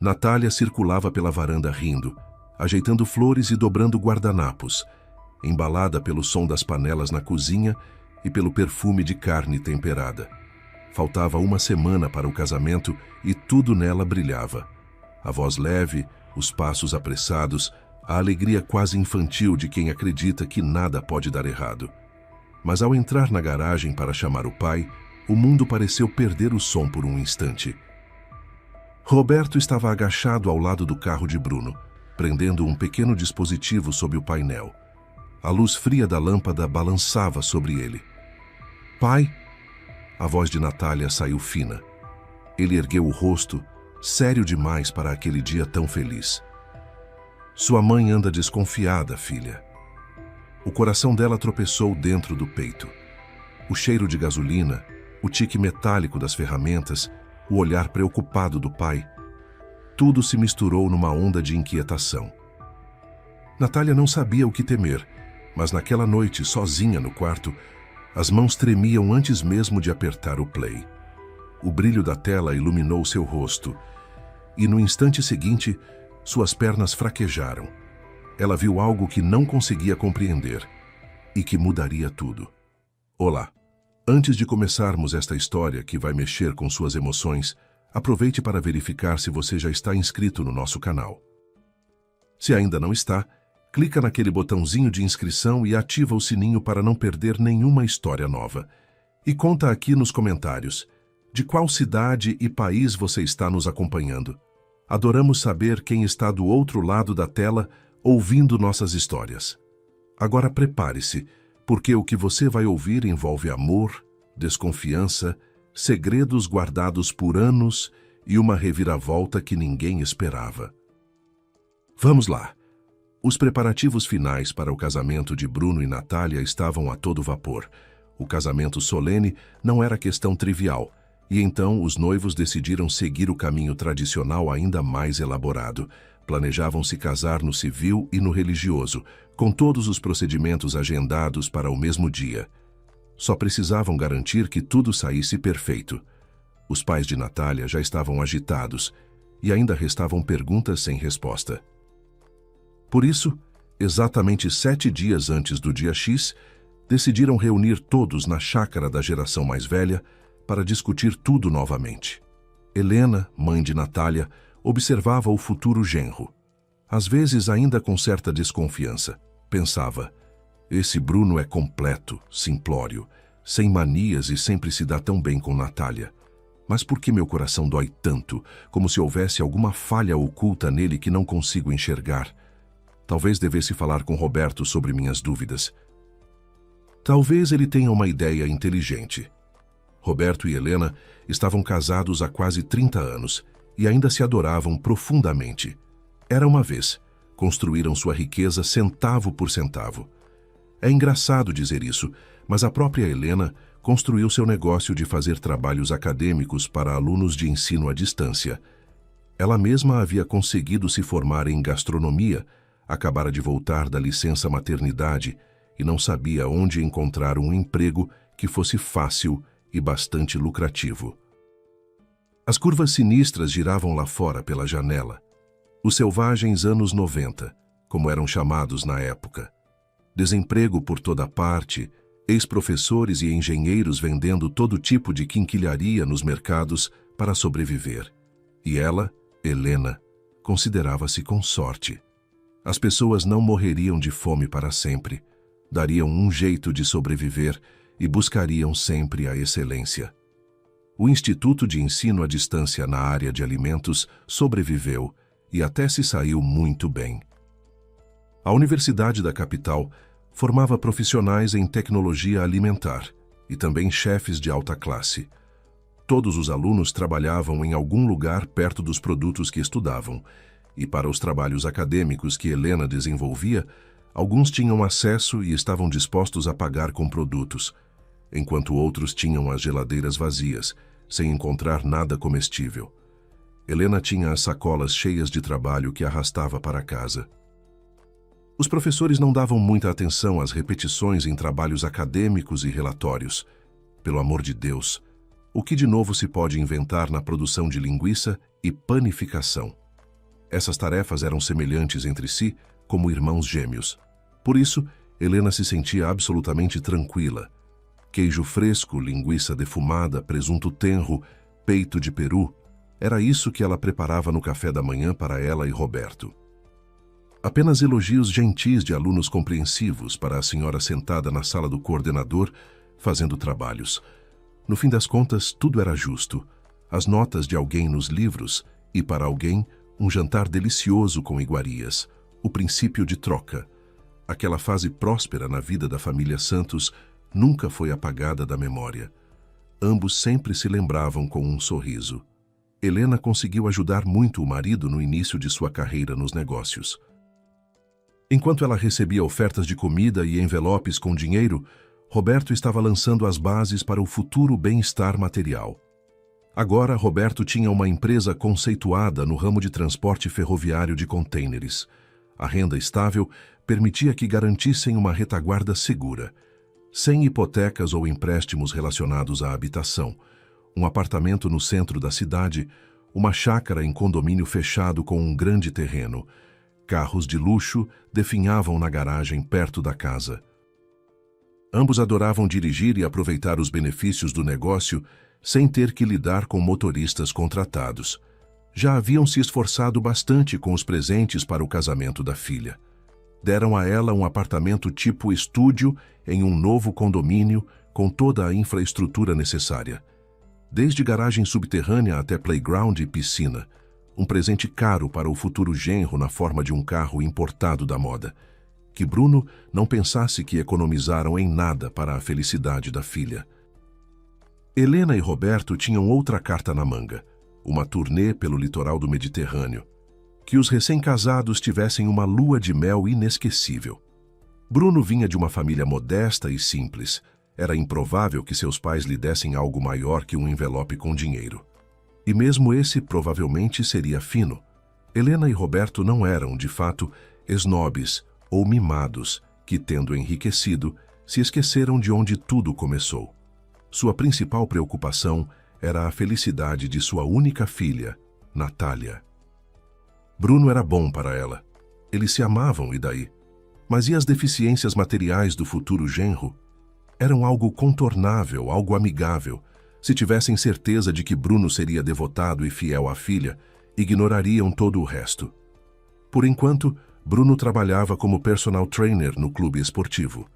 Natália circulava pela varanda rindo, ajeitando flores e dobrando guardanapos, embalada pelo som das panelas na cozinha e pelo perfume de carne temperada. Faltava uma semana para o casamento e tudo nela brilhava. A voz leve, os passos apressados, a alegria quase infantil de quem acredita que nada pode dar errado. Mas ao entrar na garagem para chamar o pai, o mundo pareceu perder o som por um instante. Roberto estava agachado ao lado do carro de Bruno, prendendo um pequeno dispositivo sob o painel. A luz fria da lâmpada balançava sobre ele. "Pai?" A voz de Natália saiu fina. Ele ergueu o rosto, sério demais para aquele dia tão feliz. "Sua mãe anda desconfiada, filha." O coração dela tropeçou dentro do peito. O cheiro de gasolina, o tique metálico das ferramentas, o olhar preocupado do pai, tudo se misturou numa onda de inquietação. Natália não sabia o que temer, mas naquela noite, sozinha no quarto, as mãos tremiam antes mesmo de apertar o play. O brilho da tela iluminou seu rosto, e no instante seguinte, suas pernas fraquejaram. Ela viu algo que não conseguia compreender, e que mudaria tudo. Olá! Antes de começarmos esta história que vai mexer com suas emoções, aproveite para verificar se você já está inscrito no nosso canal. Se ainda não está, clica naquele botãozinho de inscrição e ativa o sininho para não perder nenhuma história nova. E conta aqui nos comentários de qual cidade e país você está nos acompanhando. Adoramos saber quem está do outro lado da tela ouvindo nossas histórias. Agora prepare-se, porque o que você vai ouvir envolve amor, desconfiança, segredos guardados por anos e uma reviravolta que ninguém esperava. Vamos lá! Os preparativos finais para o casamento de Bruno e Natália estavam a todo vapor. O casamento solene não era questão trivial, e então os noivos decidiram seguir o caminho tradicional ainda mais elaborado. Planejavam se casar no civil e no religioso, com todos os procedimentos agendados para o mesmo dia. Só precisavam garantir que tudo saísse perfeito. Os pais de Natália já estavam agitados, e ainda restavam perguntas sem resposta. Por isso, exatamente 7 dias antes do dia X, decidiram reunir todos na chácara da geração mais velha para discutir tudo novamente. Helena, mãe de Natália, observava o futuro genro. Às vezes, ainda com certa desconfiança, pensava: esse Bruno é completo, simplório, sem manias e sempre se dá tão bem com Natália. Mas por que meu coração dói tanto, como se houvesse alguma falha oculta nele que não consigo enxergar? Talvez devesse falar com Roberto sobre minhas dúvidas. Talvez ele tenha uma ideia inteligente. Roberto e Helena estavam casados há quase 30 anos e ainda se adoravam profundamente. Era uma vez, construíram sua riqueza centavo por centavo. É engraçado dizer isso, mas a própria Helena construiu seu negócio de fazer trabalhos acadêmicos para alunos de ensino à distância. Ela mesma havia conseguido se formar em gastronomia, acabara de voltar da licença maternidade e não sabia onde encontrar um emprego que fosse fácil e bastante lucrativo. As curvas sinistras giravam lá fora pela janela. Os selvagens anos 90, como eram chamados na época. Desemprego por toda parte, ex-professores e engenheiros vendendo todo tipo de quinquilharia nos mercados para sobreviver. E ela, Helena, considerava-se com sorte. As pessoas não morreriam de fome para sempre, dariam um jeito de sobreviver e buscariam sempre a excelência. O Instituto de Ensino à Distância na área de alimentos sobreviveu e até se saiu muito bem. A Universidade da capital formava profissionais em tecnologia alimentar e também chefes de alta classe. Todos os alunos trabalhavam em algum lugar perto dos produtos que estudavam, e para os trabalhos acadêmicos que Helena desenvolvia, alguns tinham acesso e estavam dispostos a pagar com produtos, enquanto outros tinham as geladeiras vazias, sem encontrar nada comestível. Helena tinha as sacolas cheias de trabalho que arrastava para casa. Os professores não davam muita atenção às repetições em trabalhos acadêmicos e relatórios. Pelo amor de Deus, o que de novo se pode inventar na produção de linguiça e panificação? Essas tarefas eram semelhantes entre si, como irmãos gêmeos. Por isso, Helena se sentia absolutamente tranquila. Queijo fresco, linguiça defumada, presunto tenro, peito de peru, era isso que ela preparava no café da manhã para ela e Roberto. Apenas elogios gentis de alunos compreensivos para a senhora sentada na sala do coordenador, fazendo trabalhos. No fim das contas, tudo era justo. As notas de alguém nos livros e, para alguém, um jantar delicioso com iguarias. O princípio de troca. Aquela fase próspera na vida da família Santos nunca foi apagada da memória. Ambos sempre se lembravam com um sorriso. Helena conseguiu ajudar muito o marido no início de sua carreira nos negócios. Enquanto ela recebia ofertas de comida e envelopes com dinheiro, Roberto estava lançando as bases para o futuro bem-estar material. Agora, Roberto tinha uma empresa conceituada no ramo de transporte ferroviário de contêineres. A renda estável permitia que garantissem uma retaguarda segura, sem hipotecas ou empréstimos relacionados à habitação, um apartamento no centro da cidade, uma chácara em condomínio fechado com um grande terreno. Carros de luxo definhavam na garagem perto da casa. Ambos adoravam dirigir e aproveitar os benefícios do negócio sem ter que lidar com motoristas contratados. Já haviam se esforçado bastante com os presentes para o casamento da filha. Deram a ela um apartamento tipo estúdio em um novo condomínio com toda a infraestrutura necessária. Desde garagem subterrânea até playground e piscina. Um presente caro para o futuro genro na forma de um carro importado da moda. Que Bruno não pensasse que economizaram em nada para a felicidade da filha. Helena e Roberto tinham outra carta na manga, uma turnê pelo litoral do Mediterrâneo. Que os recém-casados tivessem uma lua de mel inesquecível. Bruno vinha de uma família modesta e simples. Era improvável que seus pais lhe dessem algo maior que um envelope com dinheiro. E mesmo esse provavelmente seria fino. Helena e Roberto não eram, de fato, esnobes ou mimados que, tendo enriquecido, se esqueceram de onde tudo começou. Sua principal preocupação era a felicidade de sua única filha, Natália. Bruno era bom para ela. Eles se amavam, e daí? Mas e as deficiências materiais do futuro genro? Eram algo contornável, algo amigável. Se tivessem certeza de que Bruno seria devotado e fiel à filha, ignorariam todo o resto. Por enquanto, Bruno trabalhava como personal trainer no clube esportivo.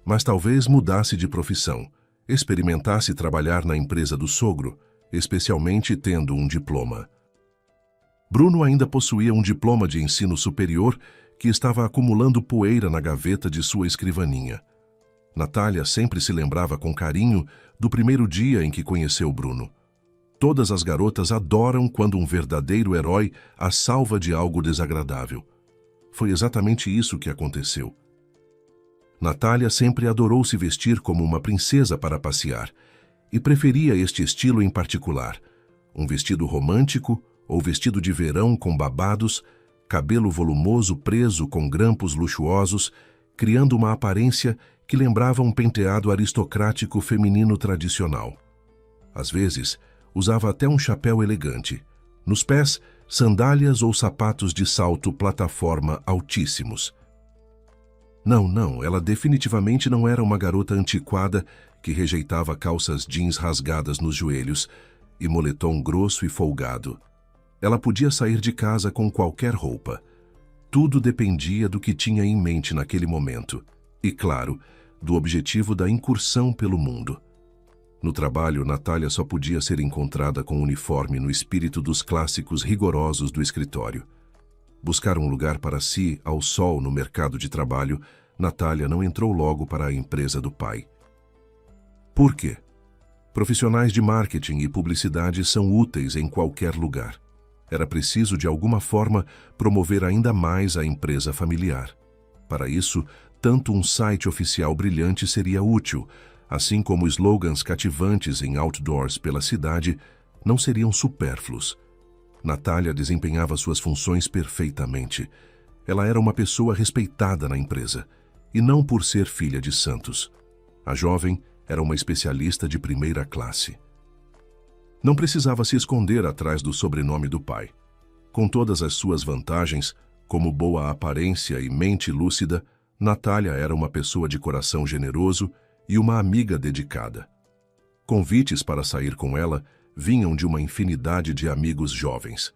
Mas talvez mudasse de profissão, experimentasse trabalhar na empresa do sogro, especialmente tendo um diploma. Bruno ainda possuía um diploma de ensino superior que estava acumulando poeira na gaveta de sua escrivaninha. Natália sempre se lembrava com carinho do primeiro dia em que conheceu Bruno. Todas as garotas adoram quando um verdadeiro herói as salva de algo desagradável. Foi exatamente isso que aconteceu. Natália sempre adorou se vestir como uma princesa para passear e preferia este estilo em particular, um vestido romântico ou vestido de verão com babados, cabelo volumoso preso com grampos luxuosos, criando uma aparência que lembrava um penteado aristocrático feminino tradicional. Às vezes, usava até um chapéu elegante. Nos pés, sandálias ou sapatos de salto plataforma altíssimos. Não, ela definitivamente não era uma garota antiquada que rejeitava calças jeans rasgadas nos joelhos e moletom grosso e folgado. Ela podia sair de casa com qualquer roupa. Tudo dependia do que tinha em mente naquele momento. E, claro, do objetivo da incursão pelo mundo. No trabalho, Natália só podia ser encontrada com uniforme no espírito dos clássicos rigorosos do escritório. Buscar um lugar para si, ao sol no mercado de trabalho, Natália não entrou logo para a empresa do pai. Por quê? Profissionais de marketing e publicidade são úteis em qualquer lugar. Era preciso, de alguma forma, promover ainda mais a empresa familiar. Para isso, tanto um site oficial brilhante seria útil, assim como slogans cativantes em outdoors pela cidade não seriam supérfluos. Natália desempenhava suas funções perfeitamente. Ela era uma pessoa respeitada na empresa, e não por ser filha de santos. A jovem era uma especialista de primeira classe. Não precisava se esconder atrás do sobrenome do pai. Com todas as suas vantagens, como boa aparência e mente lúcida, Natália era uma pessoa de coração generoso e uma amiga dedicada. Convites para sair com ela vinham de uma infinidade de amigos jovens,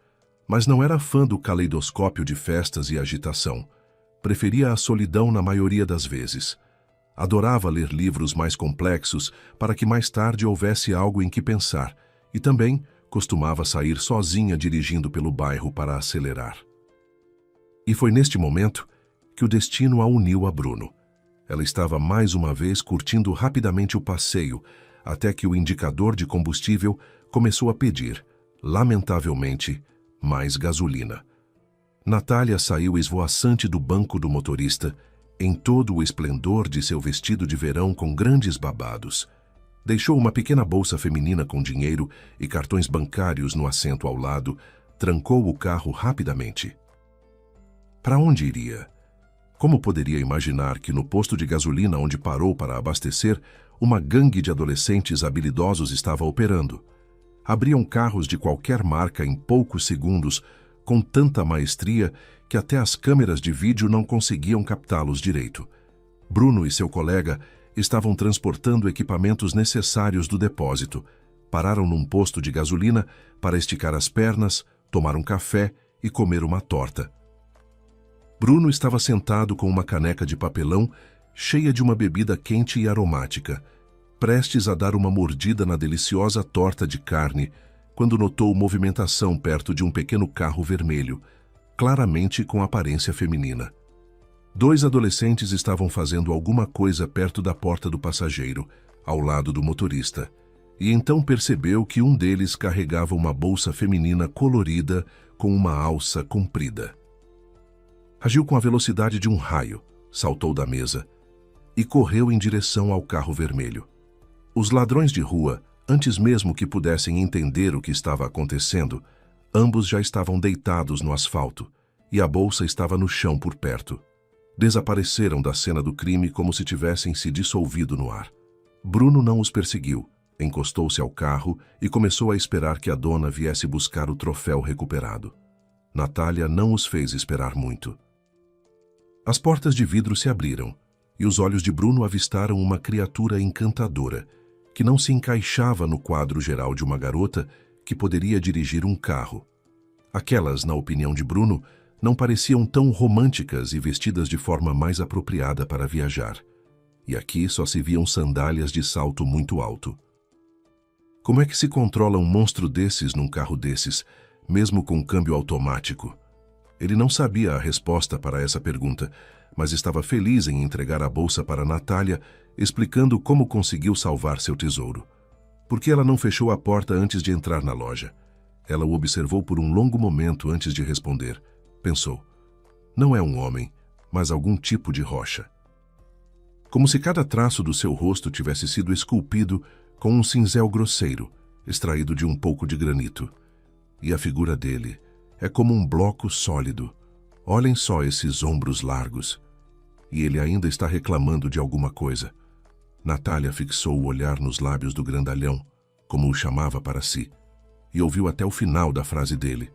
mas não era fã do caleidoscópio de festas e agitação. Preferia a solidão na maioria das vezes. Adorava ler livros mais complexos para que mais tarde houvesse algo em que pensar, e também costumava sair sozinha dirigindo pelo bairro para acelerar. E foi neste momento que o destino a uniu a Bruno. Ela estava mais uma vez curtindo rapidamente o passeio, até que o indicador de combustível começou a pedir, lamentavelmente, mais gasolina. Natália saiu esvoaçante do banco do motorista, em todo o esplendor de seu vestido de verão com grandes babados. Deixou uma pequena bolsa feminina com dinheiro e cartões bancários no assento ao lado, trancou o carro rapidamente. Para onde iria? Como poderia imaginar que no posto de gasolina onde parou para abastecer, uma gangue de adolescentes habilidosos estava operando? Abriam carros de qualquer marca em poucos segundos, com tanta maestria que até as câmeras de vídeo não conseguiam captá-los direito. Bruno e seu colega estavam transportando equipamentos necessários do depósito. Pararam num posto de gasolina para esticar as pernas, tomar um café e comer uma torta. Bruno estava sentado com uma caneca de papelão cheia de uma bebida quente e aromática, prestes a dar uma mordida na deliciosa torta de carne, quando notou movimentação perto de um pequeno carro vermelho, claramente com aparência feminina. 2 adolescentes estavam fazendo alguma coisa perto da porta do passageiro, ao lado do motorista, e então percebeu que um deles carregava uma bolsa feminina colorida com uma alça comprida. Agiu com a velocidade de um raio, saltou da mesa e correu em direção ao carro vermelho. Os ladrões de rua, antes mesmo que pudessem entender o que estava acontecendo, ambos já estavam deitados no asfalto e a bolsa estava no chão por perto. Desapareceram da cena do crime como se tivessem se dissolvido no ar. Bruno não os perseguiu, encostou-se ao carro e começou a esperar que a dona viesse buscar o troféu recuperado. Natália não os fez esperar muito. As portas de vidro se abriram e os olhos de Bruno avistaram uma criatura encantadora, que não se encaixava no quadro geral de uma garota que poderia dirigir um carro. Aquelas, na opinião de Bruno, não pareciam tão românticas e vestidas de forma mais apropriada para viajar. E aqui só se viam sandálias de salto muito alto. Como é que se controla um monstro desses num carro desses, mesmo com câmbio automático? Ele não sabia a resposta para essa pergunta, mas estava feliz em entregar a bolsa para Natália, explicando como conseguiu salvar seu tesouro. Por que ela não fechou a porta antes de entrar na loja? Ela o observou por um longo momento antes de responder. Pensou, não é um homem, mas algum tipo de rocha. Como se cada traço do seu rosto tivesse sido esculpido com um cinzel grosseiro, extraído de um pouco de granito. E a figura dele é como um bloco sólido. Olhem só esses ombros largos. E ele ainda está reclamando de alguma coisa. Natália fixou o olhar nos lábios do grandalhão, como o chamava para si, e ouviu até o final da frase dele.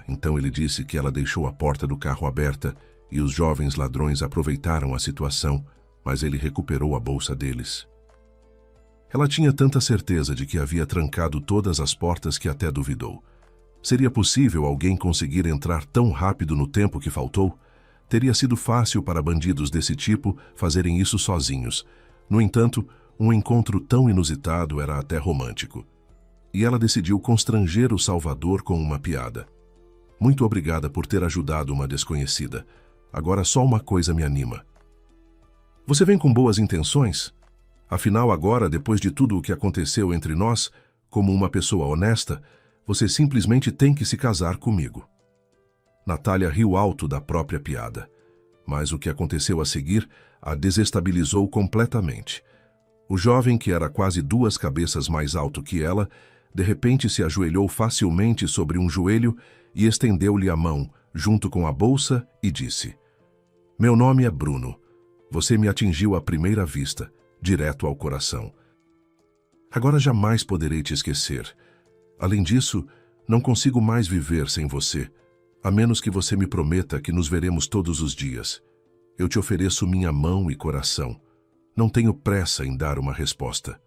Então ele disse que ela deixou a porta do carro aberta e os jovens ladrões aproveitaram a situação, mas ele recuperou a bolsa deles. Ela tinha tanta certeza de que havia trancado todas as portas que até duvidou. Seria possível alguém conseguir entrar tão rápido no tempo que faltou? Teria sido fácil para bandidos desse tipo fazerem isso sozinhos. No entanto, um encontro tão inusitado era até romântico. E ela decidiu constranger o Salvador com uma piada. Muito obrigada por ter ajudado uma desconhecida. Agora só uma coisa me anima. Você vem com boas intenções? Afinal, agora, depois de tudo o que aconteceu entre nós, como uma pessoa honesta, você simplesmente tem que se casar comigo. Natália riu alto da própria piada, mas o que aconteceu a seguir a desestabilizou completamente. O jovem, que era quase 2 cabeças mais alto que ela, de repente se ajoelhou facilmente sobre um joelho e estendeu-lhe a mão, junto com a bolsa, e disse: Meu nome é Bruno. Você me atingiu à primeira vista, direto ao coração. Agora jamais poderei te esquecer. Além disso, Não consigo mais viver sem você, a menos que você me prometa que nos veremos todos os dias. Eu te ofereço minha mão e coração. Não tenho pressa em dar uma resposta.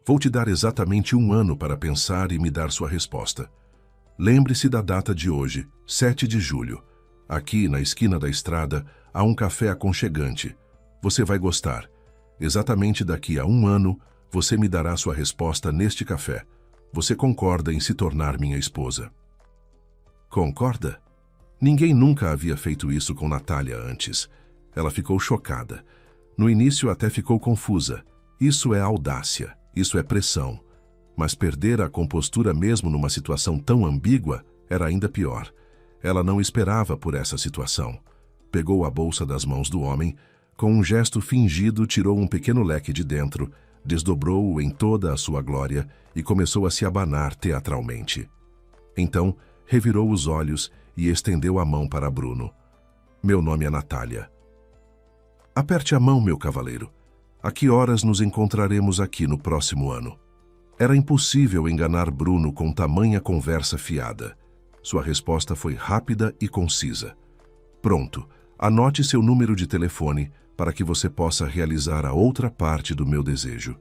Vou te dar exatamente 1 ano para pensar e me dar sua resposta. Lembre-se da data de hoje, 7 de julho. Aqui, na esquina da estrada, há um café aconchegante. Você vai gostar. Exatamente daqui a 1 ano, você me dará sua resposta neste café. Você concorda em se tornar minha esposa? Concorda? Ninguém nunca havia feito isso com Natália antes. Ela ficou chocada. No início até ficou confusa. Isso é audácia, isso é pressão. Mas perder a compostura mesmo numa situação tão ambígua era ainda pior. Ela não esperava por essa situação. Pegou a bolsa das mãos do homem, com um gesto fingido tirou um pequeno leque de dentro, desdobrou-o em toda a sua glória e começou a se abanar teatralmente. Então, revirou os olhos e estendeu a mão para Bruno. Meu nome é Natália. Aperte a mão, meu cavaleiro. A que horas nos encontraremos aqui no próximo ano? Era impossível enganar Bruno com tamanha conversa fiada. Sua resposta foi rápida e concisa. Pronto, anote seu número de telefone para que você possa realizar a outra parte do meu desejo.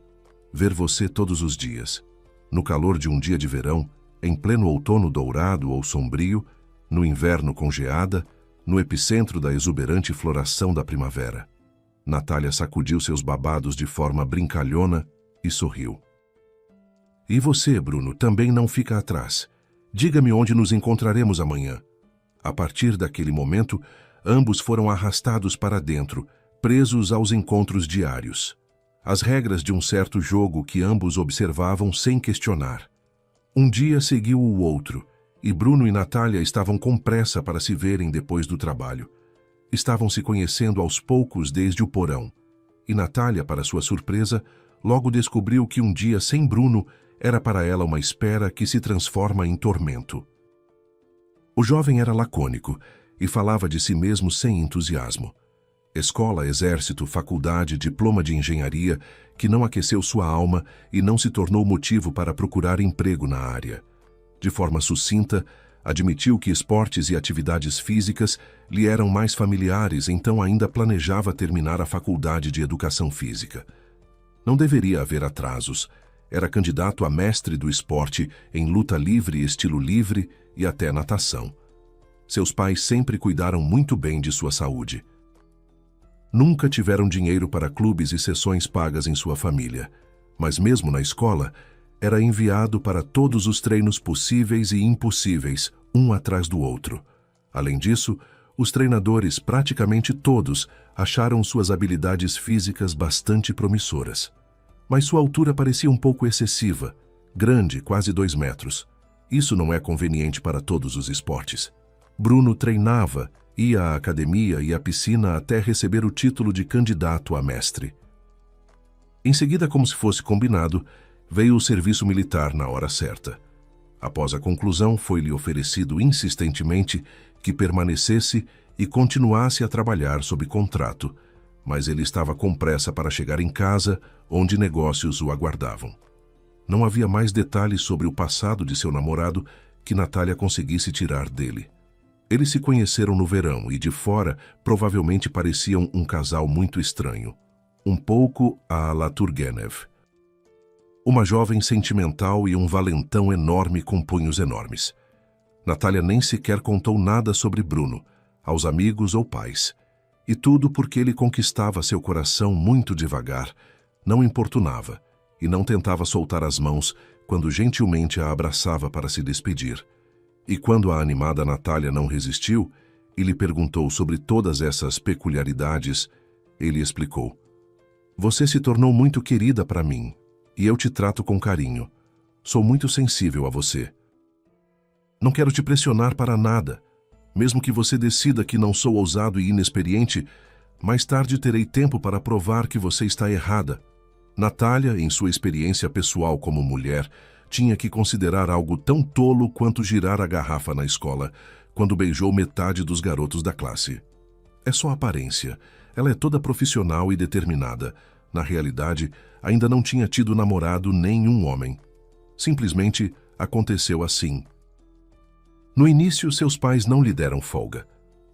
Ver você todos os dias. No calor de um dia de verão, em pleno outono dourado ou sombrio, no inverno com geada, no epicentro da exuberante floração da primavera. Natália sacudiu seus babados de forma brincalhona e sorriu. E você, Bruno, também não fica atrás. Diga-me onde nos encontraremos amanhã. A partir daquele momento, ambos foram arrastados para dentro, presos aos encontros diários. As regras de um certo jogo que ambos observavam sem questionar. Um dia seguiu o outro, e Bruno e Natália estavam com pressa para se verem depois do trabalho. Estavam se conhecendo aos poucos desde o porão. E Natália, para sua surpresa, logo descobriu que um dia sem Bruno era para ela uma espera que se transforma em tormento. O jovem era lacônico e falava de si mesmo sem entusiasmo. Escola, exército, faculdade, diploma de engenharia, que não aqueceu sua alma e não se tornou motivo para procurar emprego na área. De forma sucinta, admitiu que esportes e atividades físicas lhe eram mais familiares, então ainda planejava terminar a faculdade de educação física. Não deveria haver atrasos. Era candidato a mestre do esporte em luta livre, estilo livre e até natação. Seus pais sempre cuidaram muito bem de sua saúde. Nunca tiveram dinheiro para clubes e sessões pagas em sua família, mas mesmo na escola, era enviado para todos os treinos possíveis e impossíveis, um atrás do outro. Além disso, os treinadores, praticamente todos, acharam suas habilidades físicas bastante promissoras. Mas sua altura parecia um pouco excessiva, grande, quase 2 metros. Isso não é conveniente para todos os esportes. Bruno treinava, ia à academia e à piscina até receber o título de candidato a mestre. Em seguida, como se fosse combinado, veio o serviço militar na hora certa. Após a conclusão, foi-lhe oferecido insistentemente que permanecesse e continuasse a trabalhar sob contrato, mas ele estava com pressa para chegar em casa, onde negócios o aguardavam. Não havia mais detalhes sobre o passado de seu namorado que Natália conseguisse tirar dele. Eles se conheceram no verão e, de fora, provavelmente pareciam um casal muito estranho. Um pouco à la Turgenev. Uma jovem sentimental e um valentão enorme com punhos enormes. Natália nem sequer contou nada sobre Bruno, aos amigos ou pais. E tudo porque ele conquistava seu coração muito devagar, não importunava e não tentava soltar as mãos quando gentilmente a abraçava para se despedir. E quando a animada Natália não resistiu e lhe perguntou sobre todas essas peculiaridades, ele explicou: "Você se tornou muito querida para mim, e eu te trato com carinho. Sou muito sensível a você. Não quero te pressionar para nada. Mesmo que você decida que não sou ousado e inexperiente, mais tarde terei tempo para provar que você está errada." Natália, em sua experiência pessoal como mulher, tinha que considerar algo tão tolo quanto girar a garrafa na escola, quando beijou metade dos garotos da classe. É só aparência. Ela é toda profissional e determinada. Na realidade, ainda não tinha tido namorado nem um homem. Simplesmente aconteceu assim. No início, seus pais não lhe deram folga,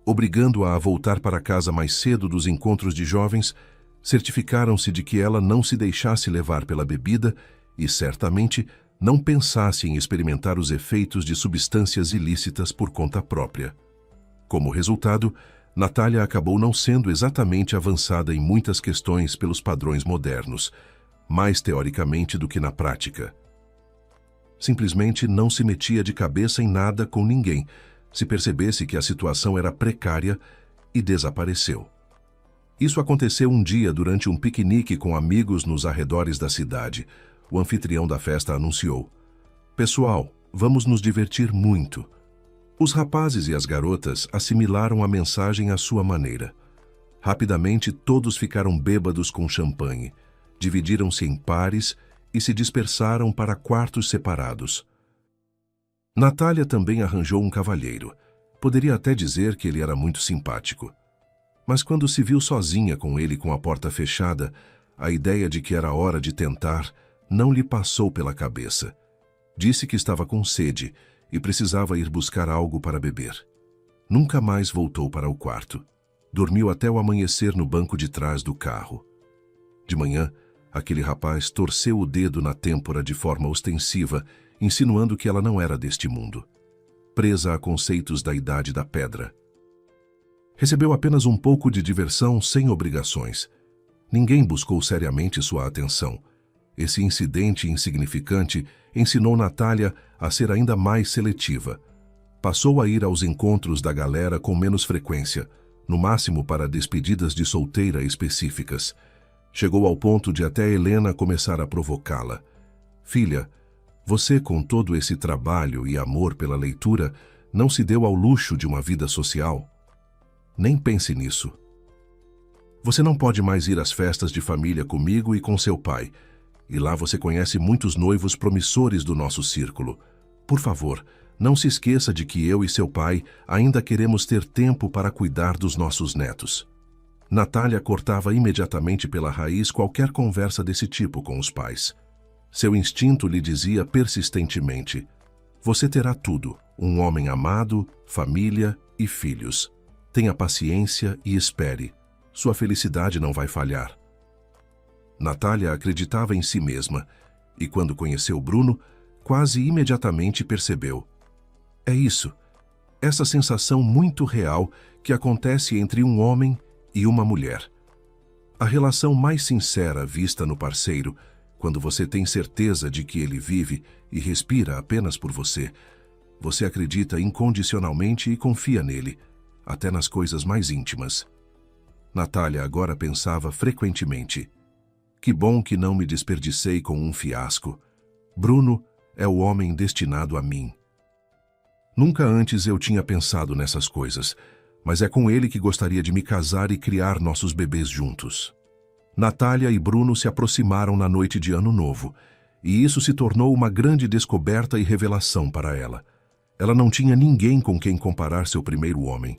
obrigando-a a voltar para casa mais cedo dos encontros de jovens. Certificaram-se de que ela não se deixasse levar pela bebida e, certamente, não pensasse em experimentar os efeitos de substâncias ilícitas por conta própria. Como resultado, Natália acabou não sendo exatamente avançada em muitas questões pelos padrões modernos, mais teoricamente do que na prática. Simplesmente não se metia de cabeça em nada com ninguém, se percebesse que a situação era precária, e desapareceu. Isso aconteceu um dia durante um piquenique com amigos nos arredores da cidade. O anfitrião da festa anunciou: "Pessoal, vamos nos divertir muito." Os rapazes e as garotas assimilaram a mensagem à sua maneira. Rapidamente, todos ficaram bêbados com champanhe, dividiram-se em pares e se dispersaram para quartos separados. Natália também arranjou um cavalheiro. Poderia até dizer que ele era muito simpático. Mas quando se viu sozinha com ele com a porta fechada, a ideia de que era hora de tentar não lhe passou pela cabeça. Disse que estava com sede e precisava ir buscar algo para beber. Nunca mais voltou para o quarto. Dormiu até o amanhecer no banco de trás do carro. De manhã, aquele rapaz torceu o dedo na têmpora de forma ostensiva, insinuando que ela não era deste mundo. Presa a conceitos da idade da pedra. Recebeu apenas um pouco de diversão sem obrigações. Ninguém buscou seriamente sua atenção. Esse incidente insignificante ensinou Natália a ser ainda mais seletiva. Passou a ir aos encontros da galera com menos frequência, no máximo para despedidas de solteira específicas. Chegou ao ponto de até Helena começar a provocá-la. "Filha, você, com todo esse trabalho e amor pela leitura, não se deu ao luxo de uma vida social? Nem pense nisso. Você não pode mais ir às festas de família comigo e com seu pai, e lá você conhece muitos noivos promissores do nosso círculo. Por favor, não se esqueça de que eu e seu pai ainda queremos ter tempo para cuidar dos nossos netos." Natália cortava imediatamente pela raiz qualquer conversa desse tipo com os pais. Seu instinto lhe dizia persistentemente: "Você terá tudo, um homem amado, família e filhos. Tenha paciência e espere. Sua felicidade não vai falhar." Natália acreditava em si mesma, e quando conheceu Bruno, quase imediatamente percebeu: é isso, essa sensação muito real que acontece entre um homem e uma mulher. A relação mais sincera vista no parceiro, quando você tem certeza de que ele vive e respira apenas por você. Você acredita incondicionalmente e confia nele, até nas coisas mais íntimas. Natália agora pensava frequentemente: que bom que não me desperdicei com um fiasco. Bruno é o homem destinado a mim. Nunca antes eu tinha pensado nessas coisas, mas é com ele que gostaria de me casar e criar nossos bebês juntos. Natália e Bruno se aproximaram na noite de Ano Novo, e isso se tornou uma grande descoberta e revelação para ela. Ela não tinha ninguém com quem comparar seu primeiro homem,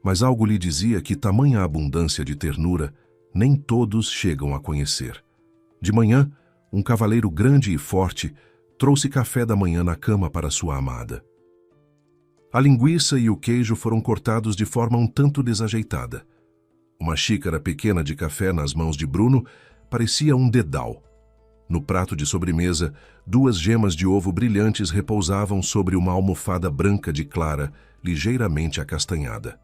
mas algo lhe dizia que tamanha abundância de ternura nem todos chegam a conhecer. De manhã, um cavaleiro grande e forte trouxe café da manhã na cama para sua amada. A linguiça e o queijo foram cortados de forma um tanto desajeitada. Uma xícara pequena de café nas mãos de Bruno parecia um dedal. No prato de sobremesa, 2 gemas de ovo brilhantes repousavam sobre uma almofada branca de clara, ligeiramente acastanhada.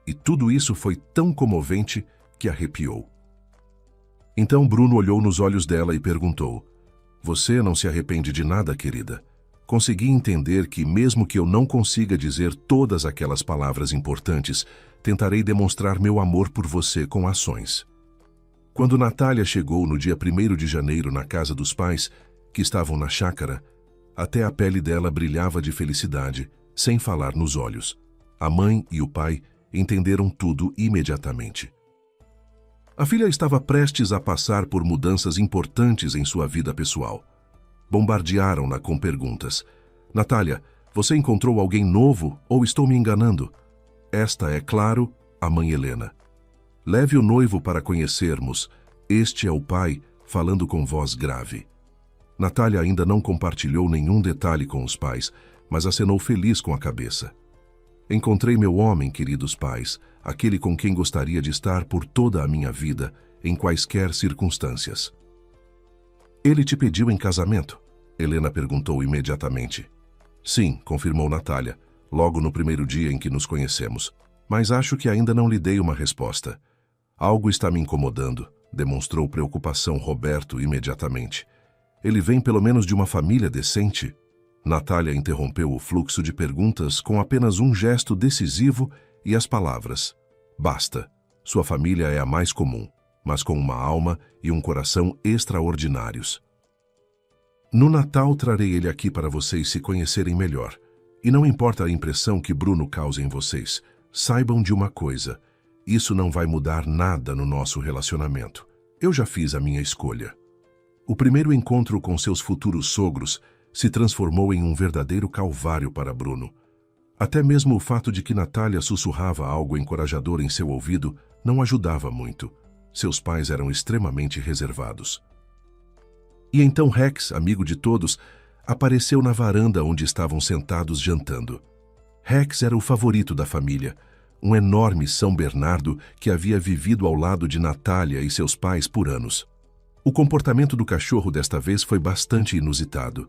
E tudo isso foi tão comovente que arrepiou. Então Bruno olhou nos olhos dela e perguntou: "Você não se arrepende de nada, querida?" Consegui entender que, mesmo que eu não consiga dizer todas aquelas palavras importantes, tentarei demonstrar meu amor por você com ações. Quando Natália chegou no dia 1º de janeiro na casa dos pais, que estavam na chácara, até a pele dela brilhava de felicidade, sem falar nos olhos. A mãe e o pai entenderam tudo imediatamente. A filha estava prestes a passar por mudanças importantes em sua vida pessoal. Bombardearam-na com perguntas. "Natália, você encontrou alguém novo ou estou me enganando?" Esta é, claro, a mãe Helena. "Leve o noivo para conhecermos. Este é o pai, falando com voz grave." Natália ainda não compartilhou nenhum detalhe com os pais, mas acenou feliz com a cabeça. Encontrei meu homem, queridos pais, aquele com quem gostaria de estar por toda a minha vida, em quaisquer circunstâncias. Ele te pediu em casamento? Helena perguntou imediatamente. Sim, confirmou Natália, logo no primeiro dia em que nos conhecemos. Mas acho que ainda não lhe dei uma resposta. Algo está me incomodando, demonstrou preocupação Roberto imediatamente. Ele vem pelo menos de uma família decente? Natália interrompeu o fluxo de perguntas com apenas um gesto decisivo e as palavras: basta, sua família é a mais comum, mas com uma alma e um coração extraordinários. No Natal trarei ele aqui para vocês se conhecerem melhor. E não importa a impressão que Bruno cause em vocês, saibam de uma coisa: isso não vai mudar nada no nosso relacionamento. Eu já fiz a minha escolha. O primeiro encontro com seus futuros sogros se transformou em um verdadeiro calvário para Bruno. Até mesmo o fato de que Natália sussurrava algo encorajador em seu ouvido não ajudava muito. Seus pais eram extremamente reservados. E então Rex, amigo de todos, apareceu na varanda onde estavam sentados jantando. Rex era o favorito da família, um enorme São Bernardo que havia vivido ao lado de Natália e seus pais por anos. O comportamento do cachorro desta vez foi bastante inusitado.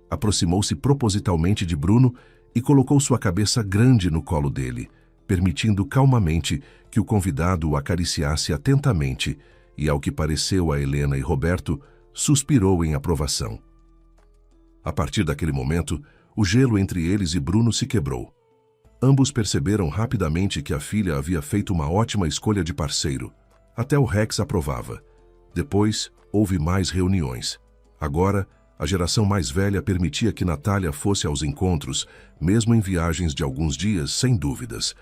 Aproximou-se propositalmente de Bruno e colocou sua cabeça grande no colo dele, permitindo calmamente que o convidado o acariciasse atentamente e, ao que pareceu a Helena e Roberto, suspirou em aprovação. A partir daquele momento, o gelo entre eles e Bruno se quebrou. Ambos perceberam rapidamente que a filha havia feito uma ótima escolha de parceiro. Até o Rex aprovava. Depois, houve mais reuniões. Agora, a geração mais velha permitia que Natália fosse aos encontros, mesmo em viagens de alguns dias, sem dúvidas.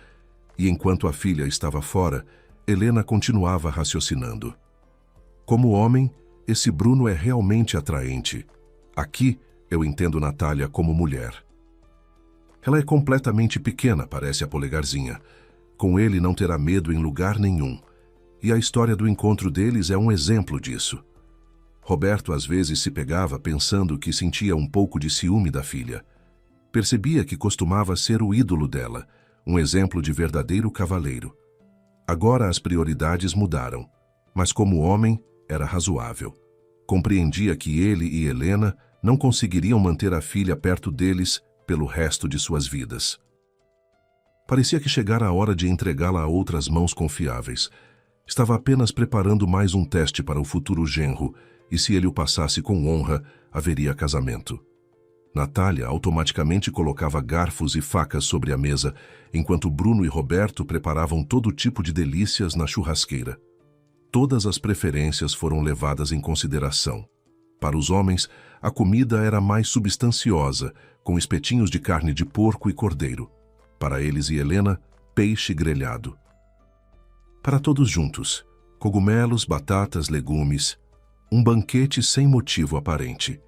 E enquanto a filha estava fora, Helena continuava raciocinando. Como homem, esse Bruno é realmente atraente. Aqui, eu entendo Natália como mulher. Ela é completamente pequena, parece a polegarzinha. Com ele não terá medo em lugar nenhum. E a história do encontro deles é um exemplo disso. Roberto às vezes se pegava pensando que sentia um pouco de ciúme da filha. Percebia que costumava ser o ídolo dela, um exemplo de verdadeiro cavaleiro. Agora as prioridades mudaram, mas como homem era razoável. Compreendia que ele e Helena não conseguiriam manter a filha perto deles pelo resto de suas vidas. Parecia que chegara a hora de entregá-la a outras mãos confiáveis. Estava apenas preparando mais um teste para o futuro genro, e se ele o passasse com honra, haveria casamento. Natália automaticamente colocava garfos e facas sobre a mesa, enquanto Bruno e Roberto preparavam todo tipo de delícias na churrasqueira. Todas as preferências foram levadas em consideração. Para os homens, a comida era mais substanciosa, com espetinhos de carne de porco e cordeiro. Para eles e Helena, peixe grelhado. Para todos juntos, cogumelos, batatas, legumes, um banquete sem motivo aparente.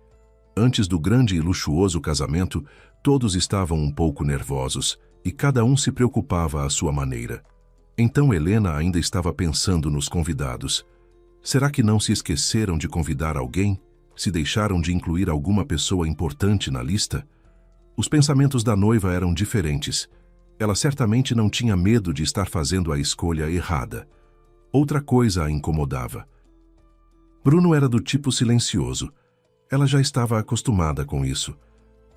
Antes do grande e luxuoso casamento, todos estavam um pouco nervosos e cada um se preocupava à sua maneira. Então Helena ainda estava pensando nos convidados. Será que não se esqueceram de convidar alguém? Se deixaram de incluir alguma pessoa importante na lista? Os pensamentos da noiva eram diferentes. Ela certamente não tinha medo de estar fazendo a escolha errada. Outra coisa a incomodava. Bruno era do tipo silencioso. Ela já estava acostumada com isso.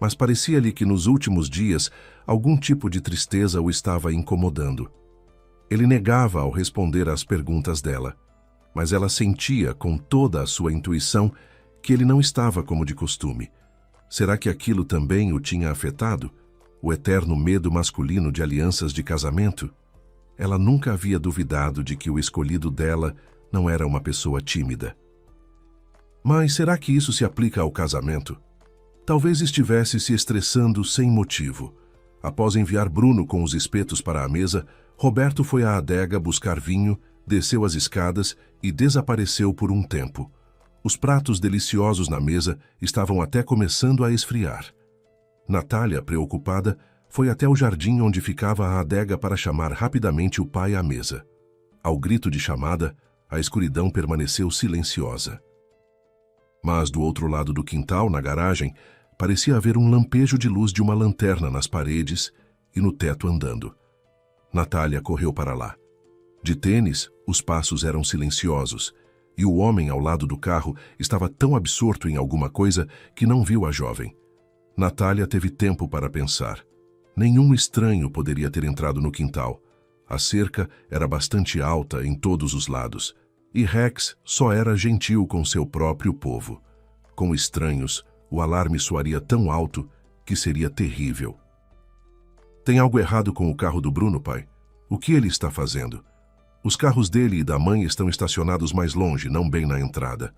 Mas parecia-lhe que nos últimos dias algum tipo de tristeza o estava incomodando. Ele negava ao responder às perguntas dela, mas ela sentia com toda a sua intuição que ele não estava como de costume. Será que aquilo também o tinha afetado? O eterno medo masculino de alianças de casamento? Ela nunca havia duvidado de que o escolhido dela não era uma pessoa tímida. Mas será que isso se aplica ao casamento? Talvez estivesse se estressando sem motivo. Após enviar Bruno com os espetos para a mesa, Roberto foi à adega buscar vinho, desceu as escadas e desapareceu por um tempo. Os pratos deliciosos na mesa estavam até começando a esfriar. Natália, preocupada, foi até o jardim onde ficava a adega para chamar rapidamente o pai à mesa. Ao grito de chamada, a escuridão permaneceu silenciosa. Mas do outro lado do quintal, na garagem, parecia haver um lampejo de luz de uma lanterna nas paredes e no teto andando. Natália correu para lá. De tênis, os passos eram silenciosos, e o homem ao lado do carro estava tão absorto em alguma coisa que não viu a jovem. Natália teve tempo para pensar. Nenhum estranho poderia ter entrado no quintal. A cerca era bastante alta em todos os lados, e Rex só era gentil com seu próprio povo. Com estranhos, o alarme soaria tão alto que seria terrível. Tem algo errado com o carro do Bruno, pai? O que ele está fazendo? Os carros dele e da mãe estão estacionados mais longe, não bem na entrada.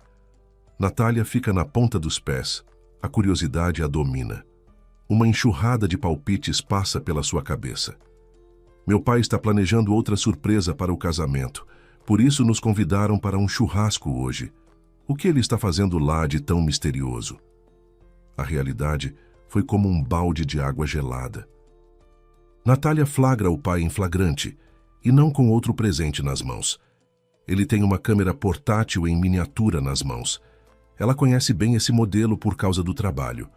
Natália fica na ponta dos pés. A curiosidade a domina. Uma enxurrada de palpites passa pela sua cabeça. Meu pai está planejando outra surpresa para o casamento. Por isso nos convidaram para um churrasco hoje. O que ele está fazendo lá de tão misterioso? A realidade foi como um balde de água gelada. Natália flagra o pai em flagrante, e não com outro presente nas mãos. Ele tem uma câmera portátil em miniatura nas mãos. Ela conhece bem esse modelo por causa do trabalho.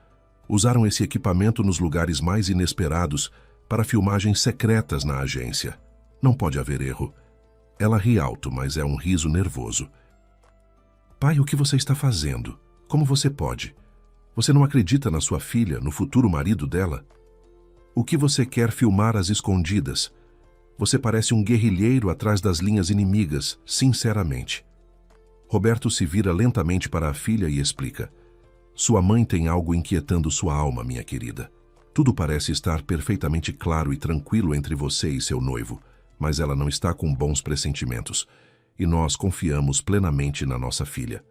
Usaram esse equipamento nos lugares mais inesperados para filmagens secretas na agência. Não pode haver erro. Ela ri alto, mas é um riso nervoso. Pai, o que você está fazendo? Como você pode? Você não acredita na sua filha, no futuro marido dela? O que você quer filmar às escondidas? Você parece um guerrilheiro atrás das linhas inimigas, sinceramente. Roberto se vira lentamente para a filha e explica. Sua mãe tem algo inquietando sua alma, minha querida. Tudo parece estar perfeitamente claro e tranquilo entre você e seu noivo, mas ela não está com bons pressentimentos, e nós confiamos plenamente na nossa filha.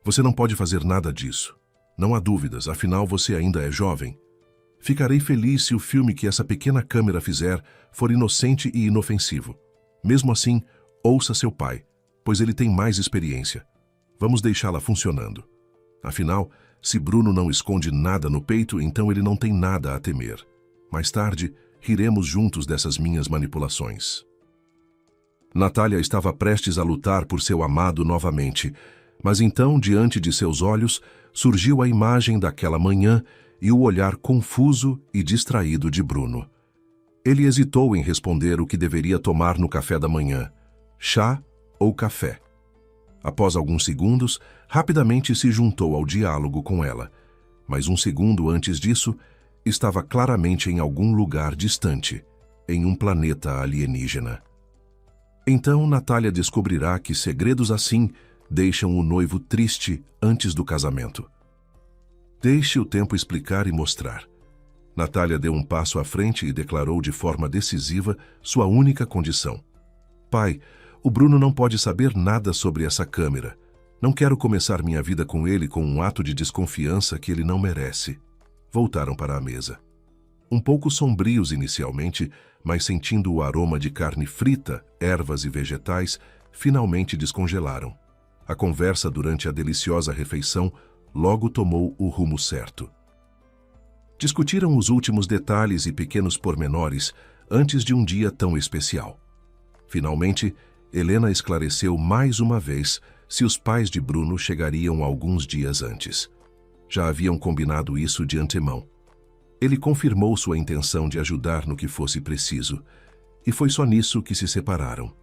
Você não pode fazer nada disso. Não há dúvidas, afinal você ainda é jovem. Ficarei feliz se o filme que essa pequena câmera fizer for inocente e inofensivo. Mesmo assim, ouça seu pai, pois ele tem mais experiência. Vamos deixá-la funcionando. Afinal, se Bruno não esconde nada no peito, então ele não tem nada a temer. Mais tarde, riremos juntos dessas minhas manipulações. Natália estava prestes a lutar por seu amado novamente, mas então, diante de seus olhos, surgiu a imagem daquela manhã e o olhar confuso e distraído de Bruno. Ele hesitou em responder o que deveria tomar no café da manhã, chá ou café. Após alguns segundos, rapidamente se juntou ao diálogo com ela, mas um segundo antes disso, estava claramente em algum lugar distante, em um planeta alienígena. Então Natália descobrirá que segredos assim deixam o noivo triste antes do casamento. Deixe o tempo explicar e mostrar. Natália deu um passo à frente e declarou de forma decisiva sua única condição. Pai, o Bruno não pode saber nada sobre essa câmera. Não quero começar minha vida com ele com um ato de desconfiança que ele não merece. Voltaram para a mesa. Um pouco sombrios inicialmente, mas sentindo o aroma de carne frita, ervas e vegetais, finalmente descongelaram. A conversa durante a deliciosa refeição logo tomou o rumo certo. Discutiram os últimos detalhes e pequenos pormenores antes de um dia tão especial. Finalmente, Helena esclareceu mais uma vez se os pais de Bruno chegariam alguns dias antes. Já haviam combinado isso de antemão. Ele confirmou sua intenção de ajudar no que fosse preciso, e foi só nisso que se separaram.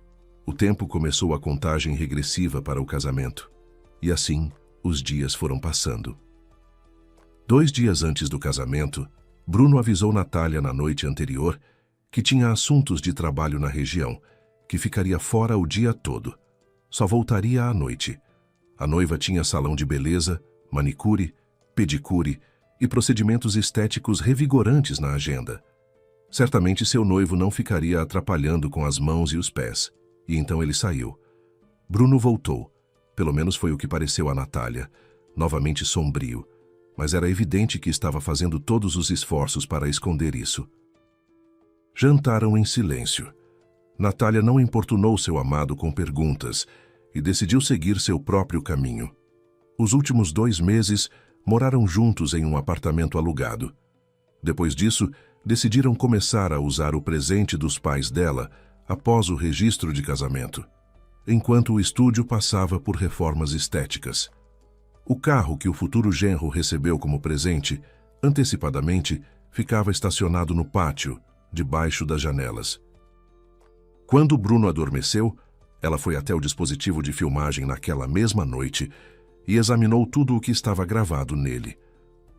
O tempo começou a contagem regressiva para o casamento, e assim os dias foram passando. 2 dias antes do casamento, Bruno avisou Natália na noite anterior que tinha assuntos de trabalho na região, que ficaria fora o dia todo. Só voltaria à noite. A noiva tinha salão de beleza, manicure, pedicure e procedimentos estéticos revigorantes na agenda. Certamente seu noivo não ficaria atrapalhando com as mãos e os pés, e então ele saiu. Bruno voltou, pelo menos foi o que pareceu a Natália, novamente sombrio, mas era evidente que estava fazendo todos os esforços para esconder isso. Jantaram em silêncio. Natália não importunou seu amado com perguntas e decidiu seguir seu próprio caminho. Os últimos 2 meses moraram juntos em um apartamento alugado. Depois disso, decidiram começar a usar o presente dos pais dela após o registro de casamento, enquanto o estúdio passava por reformas estéticas. O carro que o futuro genro recebeu como presente, antecipadamente, ficava estacionado no pátio, debaixo das janelas. Quando Bruno adormeceu, ela foi até o dispositivo de filmagem naquela mesma noite e examinou tudo o que estava gravado nele.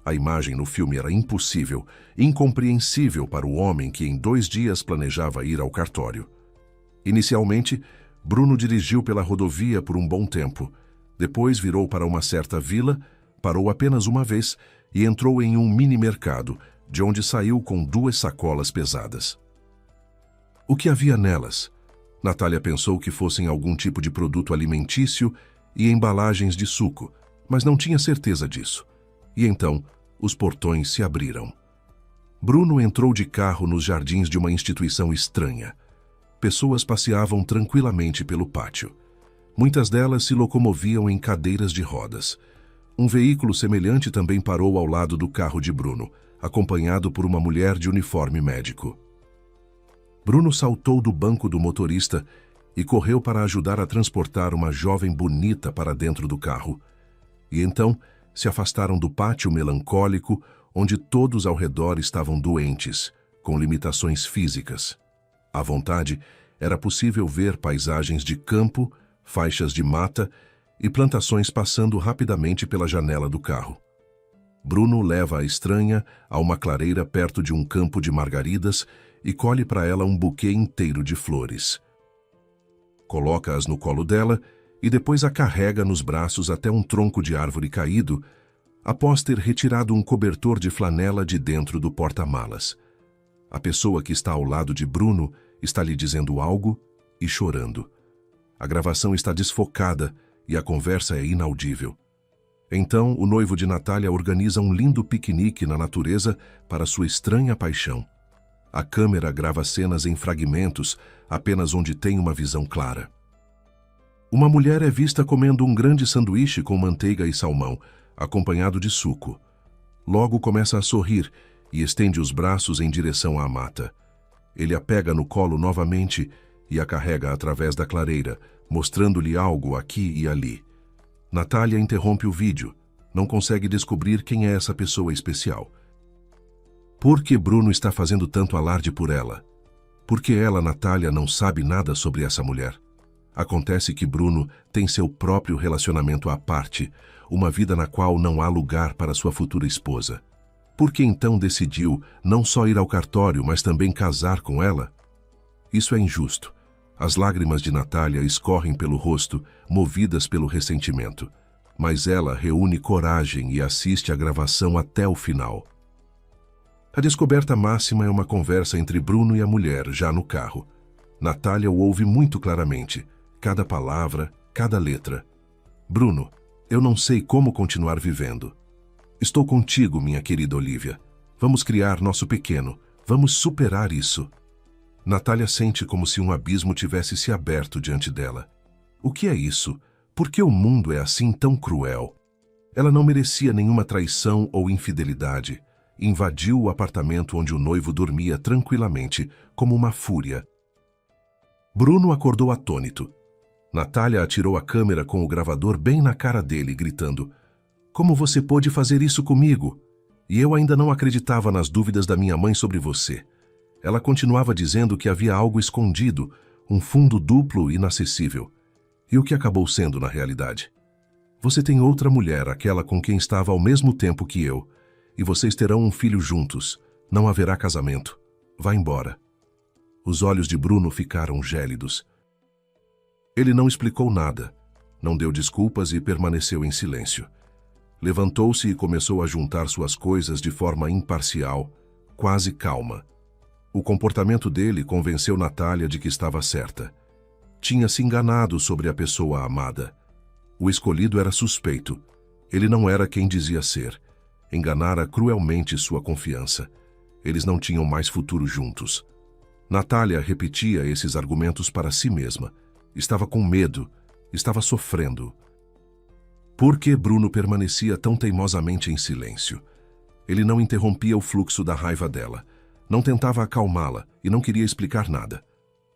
A imagem no filme era impossível, incompreensível para o homem que em 2 dias planejava ir ao cartório. Inicialmente, Bruno dirigiu pela rodovia por um bom tempo. Depois virou para uma certa vila, parou apenas uma vez e entrou em um mini-mercado, de onde saiu com 2 sacolas pesadas. O que havia nelas? Natália pensou que fossem algum tipo de produto alimentício e embalagens de suco, mas não tinha certeza disso. E então, os portões se abriram. Bruno entrou de carro nos jardins de uma instituição estranha. Pessoas passeavam tranquilamente pelo pátio. Muitas delas se locomoviam em cadeiras de rodas. Um veículo semelhante também parou ao lado do carro de Bruno, acompanhado por uma mulher de uniforme médico. Bruno saltou do banco do motorista e correu para ajudar a transportar uma jovem bonita para dentro do carro. E então se afastaram do pátio melancólico, onde todos ao redor estavam doentes, com limitações físicas. À vontade, era possível ver paisagens de campo, faixas de mata e plantações passando rapidamente pela janela do carro. Bruno leva a estranha a uma clareira perto de um campo de margaridas e colhe para ela um buquê inteiro de flores. Coloca-as no colo dela e depois a carrega nos braços até um tronco de árvore caído, após ter retirado um cobertor de flanela de dentro do porta-malas. A pessoa que está ao lado de Bruno está lhe dizendo algo e chorando. A gravação está desfocada e a conversa é inaudível. Então, o noivo de Natália organiza um lindo piquenique na natureza para sua estranha paixão. A câmera grava cenas em fragmentos, apenas onde tem uma visão clara. Uma mulher é vista comendo um grande sanduíche com manteiga e salmão, acompanhado de suco. Logo começa a sorrir e estende os braços em direção à mata. Ele a pega no colo novamente e a carrega através da clareira, mostrando-lhe algo aqui e ali. Natália interrompe o vídeo. Não consegue descobrir quem é essa pessoa especial. Por que Bruno está fazendo tanto alarde por ela? Por que ela, Natália, não sabe nada sobre essa mulher? Acontece que Bruno tem seu próprio relacionamento à parte, uma vida na qual não há lugar para sua futura esposa. Por que então decidiu não só ir ao cartório, mas também casar com ela? Isso é injusto. As lágrimas de Natália escorrem pelo rosto, movidas pelo ressentimento. Mas ela reúne coragem e assiste à gravação até o final. A descoberta máxima é uma conversa entre Bruno e a mulher, já no carro. Natália o ouve muito claramente, cada palavra, cada letra. Bruno, eu não sei como continuar vivendo. Estou contigo, minha querida Olivia. Vamos criar nosso pequeno. Vamos superar isso. Natália sente como se um abismo tivesse se aberto diante dela. O que é isso? Por que o mundo é assim tão cruel? Ela não merecia nenhuma traição ou infidelidade. Invadiu o apartamento onde o noivo dormia tranquilamente, como uma fúria. Bruno acordou atônito. Natália atirou a câmera com o gravador bem na cara dele, gritando: "Como você pôde fazer isso comigo? E eu ainda não acreditava nas dúvidas da minha mãe sobre você." Ela continuava dizendo que havia algo escondido, um fundo duplo inacessível. E o que acabou sendo na realidade? Você tem outra mulher, aquela com quem estava ao mesmo tempo que eu, e vocês terão um filho juntos. Não haverá casamento. Vá embora. Os olhos de Bruno ficaram gélidos. Ele não explicou nada, não deu desculpas e permaneceu em silêncio. Levantou-se e começou a juntar suas coisas de forma imparcial, quase calma. O comportamento dele convenceu Natália de que estava certa. Tinha se enganado sobre a pessoa amada. O escolhido era suspeito. Ele não era quem dizia ser. Enganara cruelmente sua confiança. Eles não tinham mais futuro juntos. Natália repetia esses argumentos para si mesma. Estava com medo, estava sofrendo. Por que Bruno permanecia tão teimosamente em silêncio? Ele não interrompia o fluxo da raiva dela. Não tentava acalmá-la e não queria explicar nada.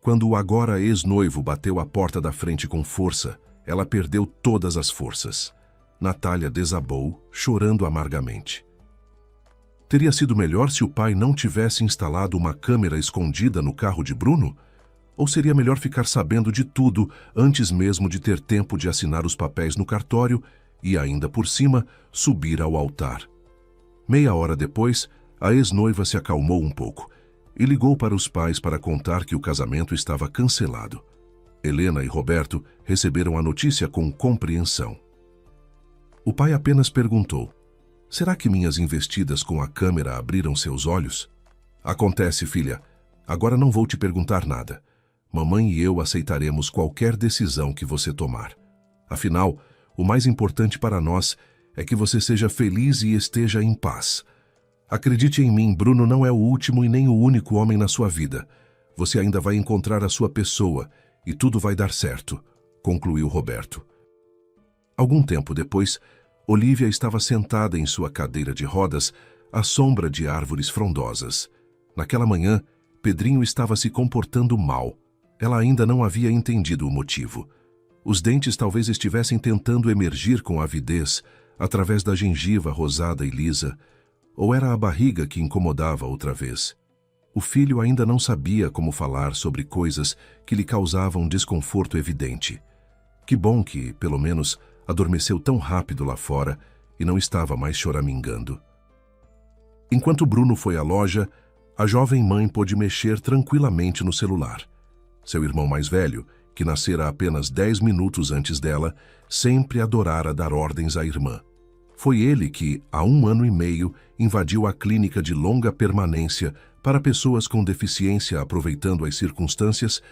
Quando o agora ex-noivo bateu a porta da frente com força, ela perdeu todas as forças. Natália desabou, chorando amargamente. Teria sido melhor se o pai não tivesse instalado uma câmera escondida no carro de Bruno? Ou seria melhor ficar sabendo de tudo antes mesmo de ter tempo de assinar os papéis no cartório e, ainda por cima, subir ao altar? Meia hora depois, a ex-noiva se acalmou um pouco e ligou para os pais para contar que o casamento estava cancelado. Helena e Roberto receberam a notícia com compreensão. O pai apenas perguntou: será que minhas investidas com a câmera abriram seus olhos? Acontece, filha. Agora não vou te perguntar nada. Mamãe e eu aceitaremos qualquer decisão que você tomar. Afinal, o mais importante para nós é que você seja feliz e esteja em paz. Acredite em mim, Bruno não é o último e nem o único homem na sua vida. Você ainda vai encontrar a sua pessoa e tudo vai dar certo, concluiu Roberto. Algum tempo depois, Olívia estava sentada em sua cadeira de rodas à sombra de árvores frondosas. Naquela manhã, Pedrinho estava se comportando mal. Ela ainda não havia entendido o motivo. Os dentes talvez estivessem tentando emergir com avidez através da gengiva rosada e lisa, ou era a barriga que incomodava outra vez. O filho ainda não sabia como falar sobre coisas que lhe causavam desconforto evidente. Que bom que, pelo menos, adormeceu tão rápido lá fora e não estava mais choramingando. Enquanto Bruno foi à loja, a jovem mãe pôde mexer tranquilamente no celular. Seu irmão mais velho, que nascera apenas 10 minutos antes dela, sempre adorara dar ordens à irmã. Foi ele que, há 1 ano e meio, invadiu a clínica de longa permanência para pessoas com deficiência aproveitando as circunstâncias,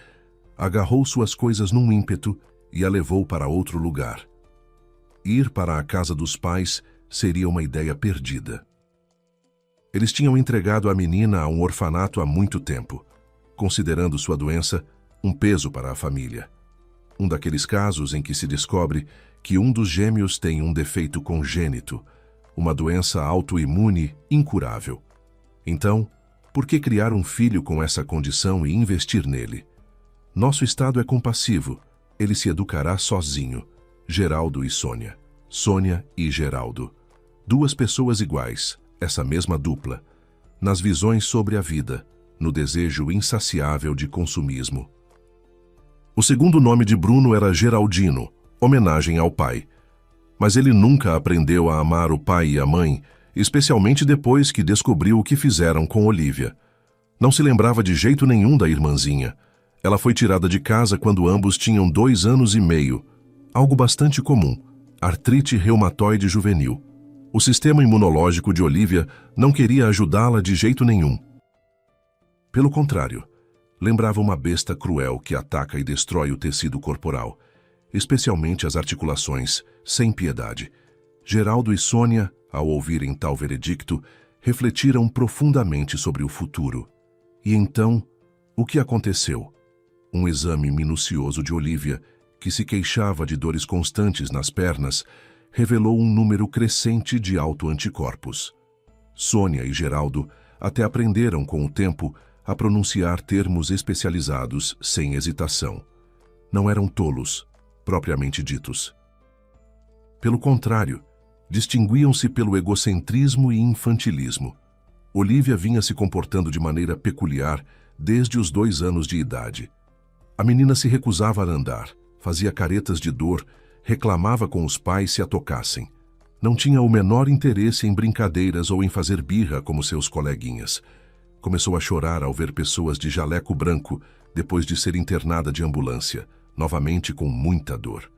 agarrou suas coisas num ímpeto e a levou para outro lugar. Ir para a casa dos pais seria uma ideia perdida. Eles tinham entregado a menina a um orfanato há muito tempo, considerando sua doença um peso para a família. Um daqueles casos em que se descobre que um dos gêmeos tem um defeito congênito, uma doença autoimune incurável. Então, por que criar um filho com essa condição e investir nele? Nosso estado é compassivo, ele se educará sozinho. Geraldo e Sônia. Sônia e Geraldo. 2 pessoas iguais, essa mesma dupla, nas visões sobre a vida, no desejo insaciável de consumismo. O segundo nome de Bruno era Geraldino, homenagem ao pai. Mas ele nunca aprendeu a amar o pai e a mãe, especialmente depois que descobriu o que fizeram com Olívia. Não se lembrava de jeito nenhum da irmãzinha. Ela foi tirada de casa quando ambos tinham 2 anos e meio, algo bastante comum, artrite reumatoide juvenil. O sistema imunológico de Olívia não queria ajudá-la de jeito nenhum. Pelo contrário, lembrava uma besta cruel que ataca e destrói o tecido corporal, especialmente as articulações, sem piedade. Geraldo e Sônia, ao ouvirem tal veredicto, refletiram profundamente sobre o futuro. E então, o que aconteceu? Um exame minucioso de Olívia, que se queixava de dores constantes nas pernas, revelou um número crescente de autoanticorpos. Sônia e Geraldo até aprenderam com o tempo a pronunciar termos especializados sem hesitação. Não eram tolos, propriamente ditos. Pelo contrário, distinguiam-se pelo egocentrismo e infantilismo. Olívia vinha se comportando de maneira peculiar desde os 2 anos de idade. A menina se recusava a andar, fazia caretas de dor, reclamava com os pais se a tocassem. Não tinha o menor interesse em brincadeiras ou em fazer birra como seus coleguinhas. Começou a chorar ao ver pessoas de jaleco branco depois de ser internada de ambulância, novamente com muita dor.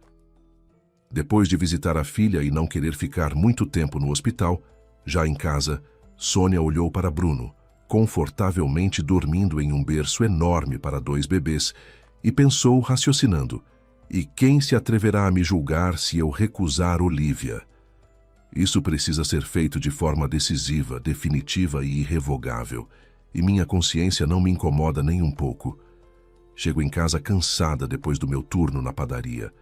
Depois de visitar a filha e não querer ficar muito tempo no hospital, já em casa, Sônia olhou para Bruno, confortavelmente dormindo em um berço enorme para 2 bebês, e pensou raciocinando: e quem se atreverá a me julgar se eu recusar Olívia? Isso precisa ser feito de forma decisiva, definitiva e irrevogável, e minha consciência não me incomoda nem um pouco. Chego em casa cansada depois do meu turno na padaria.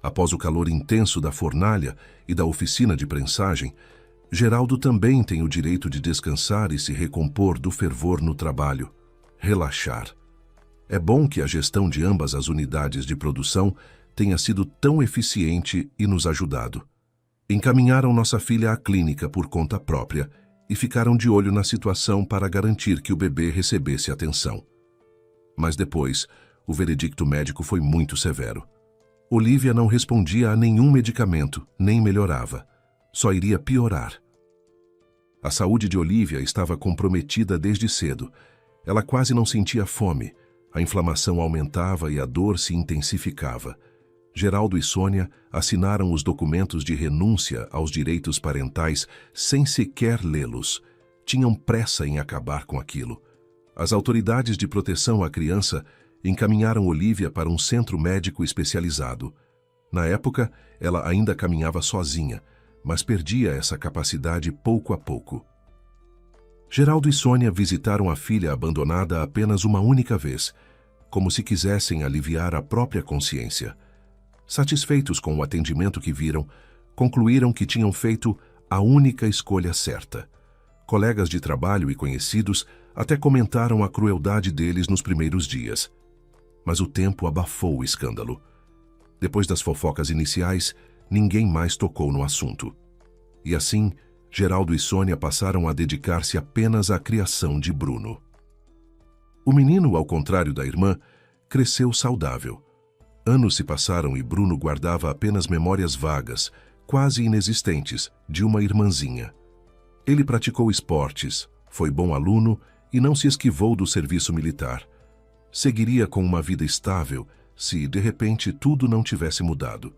Após o calor intenso da fornalha e da oficina de prensagem, Geraldo também tem o direito de descansar e se recompor do fervor no trabalho, relaxar. É bom que a gestão de ambas as unidades de produção tenha sido tão eficiente e nos ajudado. Encaminharam nossa filha à clínica por conta própria e ficaram de olho na situação para garantir que o bebê recebesse atenção. Mas depois, o veredicto médico foi muito severo. Olivia não respondia a nenhum medicamento, nem melhorava. Só iria piorar. A saúde de Olivia estava comprometida desde cedo. Ela quase não sentia fome. A inflamação aumentava e a dor se intensificava. Geraldo e Sônia assinaram os documentos de renúncia aos direitos parentais sem sequer lê-los. Tinham pressa em acabar com aquilo. As autoridades de proteção à criança encaminharam Olivia para um centro médico especializado. Na época, ela ainda caminhava sozinha, mas perdia essa capacidade pouco a pouco. Geraldo e Sônia visitaram a filha abandonada apenas uma única vez, como se quisessem aliviar a própria consciência. Satisfeitos com o atendimento que viram, concluíram que tinham feito a única escolha certa. Colegas de trabalho e conhecidos até comentaram a crueldade deles nos primeiros dias. Mas o tempo abafou o escândalo. Depois das fofocas iniciais, ninguém mais tocou no assunto. E assim, Geraldo e Sônia passaram a dedicar-se apenas à criação de Bruno. O menino, ao contrário da irmã, cresceu saudável. Anos se passaram e Bruno guardava apenas memórias vagas, quase inexistentes, de uma irmãzinha. Ele praticou esportes, foi bom aluno e não se esquivou do serviço militar. Seguiria com uma vida estável se, de repente, tudo não tivesse mudado.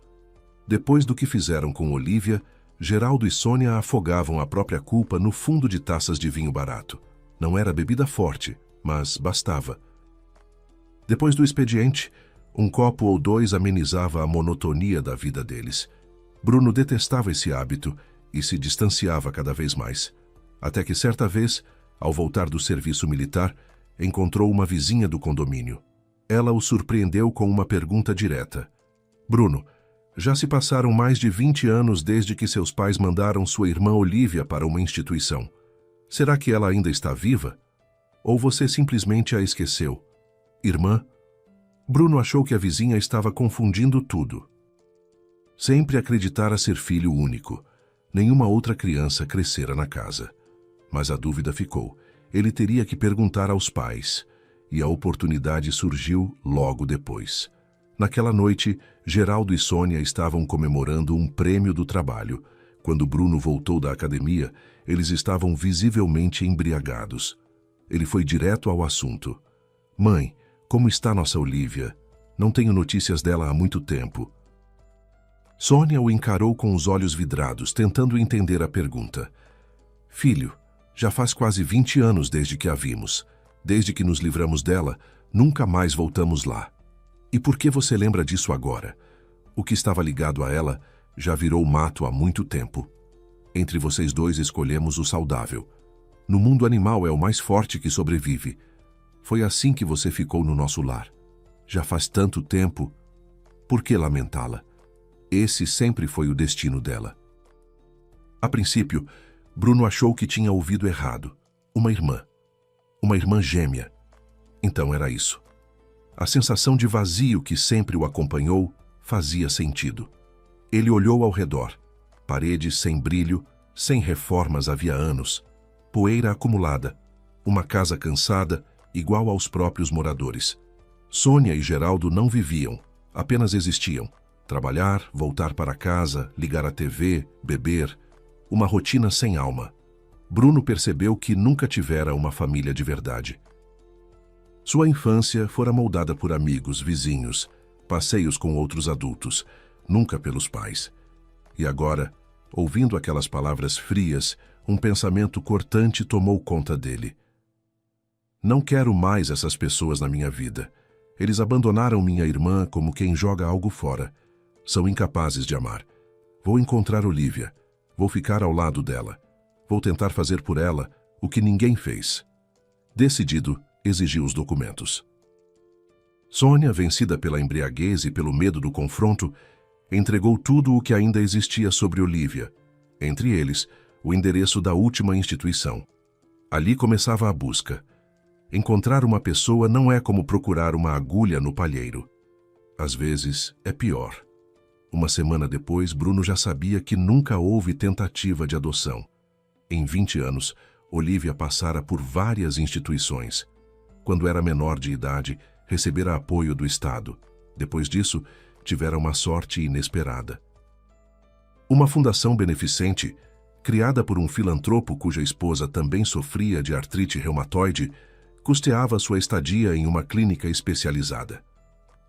Depois do que fizeram com Olivia, Geraldo e Sônia afogavam a própria culpa no fundo de taças de vinho barato. Não era bebida forte, mas bastava. Depois do expediente, um copo ou dois amenizava a monotonia da vida deles. Bruno detestava esse hábito e se distanciava cada vez mais. Até que certa vez, ao voltar do serviço militar, encontrou uma vizinha do condomínio. Ela o surpreendeu com uma pergunta direta. Bruno, já se passaram mais de 20 anos desde que seus pais mandaram sua irmã Olivia para uma instituição. Será que ela ainda está viva? Ou você simplesmente a esqueceu? Irmã? Bruno achou que a vizinha estava confundindo tudo. Sempre acreditara ser filho único. Nenhuma outra criança crescera na casa. Mas a dúvida ficou. Ele teria que perguntar aos pais. E a oportunidade surgiu logo depois. Naquela noite, Geraldo e Sônia estavam comemorando um prêmio do trabalho. Quando Bruno voltou da academia, eles estavam visivelmente embriagados. Ele foi direto ao assunto. Mãe, como está nossa Olivia? Não tenho notícias dela há muito tempo. Sônia o encarou com os olhos vidrados, tentando entender a pergunta. Filho, já faz quase 20 anos desde que a vimos. Desde que nos livramos dela, nunca mais voltamos lá. E por que você lembra disso agora? O que estava ligado a ela já virou mato há muito tempo. Entre vocês dois escolhemos o saudável. No mundo animal é o mais forte que sobrevive. Foi assim que você ficou no nosso lar. Já faz tanto tempo. Por que lamentá-la? Esse sempre foi o destino dela. A princípio, Bruno achou que tinha ouvido errado. Uma irmã. Uma irmã gêmea. Então era isso. A sensação de vazio que sempre o acompanhou fazia sentido. Ele olhou ao redor. Paredes sem brilho, sem reformas havia anos. Poeira acumulada. Uma casa cansada, igual aos próprios moradores. Sônia e Geraldo não viviam, apenas existiam. Trabalhar, voltar para casa, ligar a TV, beber. Uma rotina sem alma. Bruno percebeu que nunca tivera uma família de verdade. Sua infância fora moldada por amigos, vizinhos, passeios com outros adultos, nunca pelos pais. E agora, ouvindo aquelas palavras frias, um pensamento cortante tomou conta dele. Não quero mais essas pessoas na minha vida. Eles abandonaram minha irmã como quem joga algo fora. São incapazes de amar. Vou encontrar Olivia. Vou ficar ao lado dela. Vou tentar fazer por ela o que ninguém fez. Decidido, exigiu os documentos. Sônia, vencida pela embriaguez e pelo medo do confronto, entregou tudo o que ainda existia sobre Olivia, entre eles, o endereço da última instituição. Ali começava a busca. Encontrar uma pessoa não é como procurar uma agulha no palheiro. às vezes, é pior. Uma semana depois, Bruno já sabia que nunca houve tentativa de adoção. Em 20 anos, Olivia passara por várias instituições. Quando era menor de idade, recebera apoio do Estado. Depois disso, tivera uma sorte inesperada. Uma fundação beneficente, criada por um filantropo cuja esposa também sofria de artrite reumatoide, custeava sua estadia em uma clínica especializada.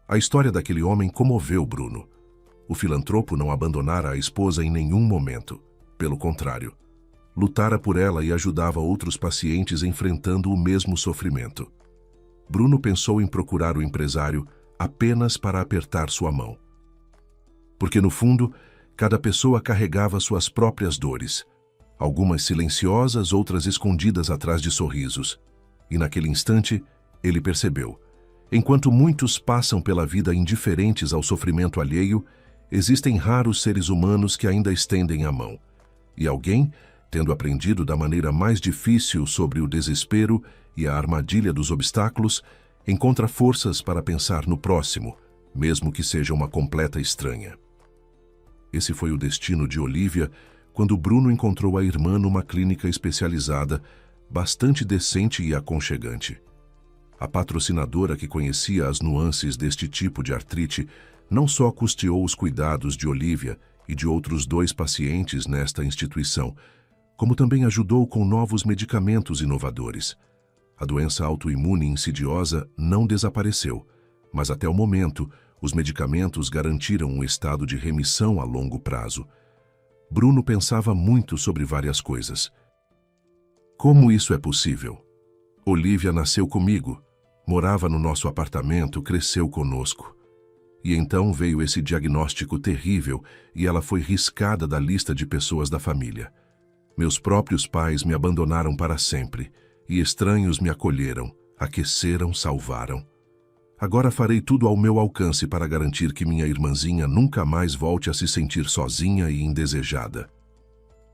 A história daquele homem comoveu Bruno. O filantropo não abandonara a esposa em nenhum momento. Pelo contrário, lutara por ela e ajudava outros pacientes enfrentando o mesmo sofrimento. Bruno pensou em procurar o empresário apenas para apertar sua mão. Porque, no fundo, cada pessoa carregava suas próprias dores, algumas silenciosas, outras escondidas atrás de sorrisos. E naquele instante, ele percebeu: enquanto muitos passam pela vida indiferentes ao sofrimento alheio, existem raros seres humanos que ainda estendem a mão. E alguém, tendo aprendido da maneira mais difícil sobre o desespero e a armadilha dos obstáculos, encontra forças para pensar no próximo, mesmo que seja uma completa estranha. Esse foi o destino de Olivia quando Bruno encontrou a irmã numa clínica especializada, bastante decente e aconchegante. A patrocinadora, que conhecia as nuances deste tipo de artrite, não só custeou os cuidados de Olivia e de outros 2 pacientes nesta instituição, como também ajudou com novos medicamentos inovadores. A doença autoimune insidiosa não desapareceu, mas até o momento, os medicamentos garantiram um estado de remissão a longo prazo. Bruno pensava muito sobre várias coisas. Como isso é possível? Olivia nasceu comigo, morava no nosso apartamento, cresceu conosco. E então veio esse diagnóstico terrível e ela foi riscada da lista de pessoas da família. Meus próprios pais me abandonaram para sempre, e estranhos me acolheram, aqueceram, salvaram. Agora farei tudo ao meu alcance para garantir que minha irmãzinha nunca mais volte a se sentir sozinha e indesejada.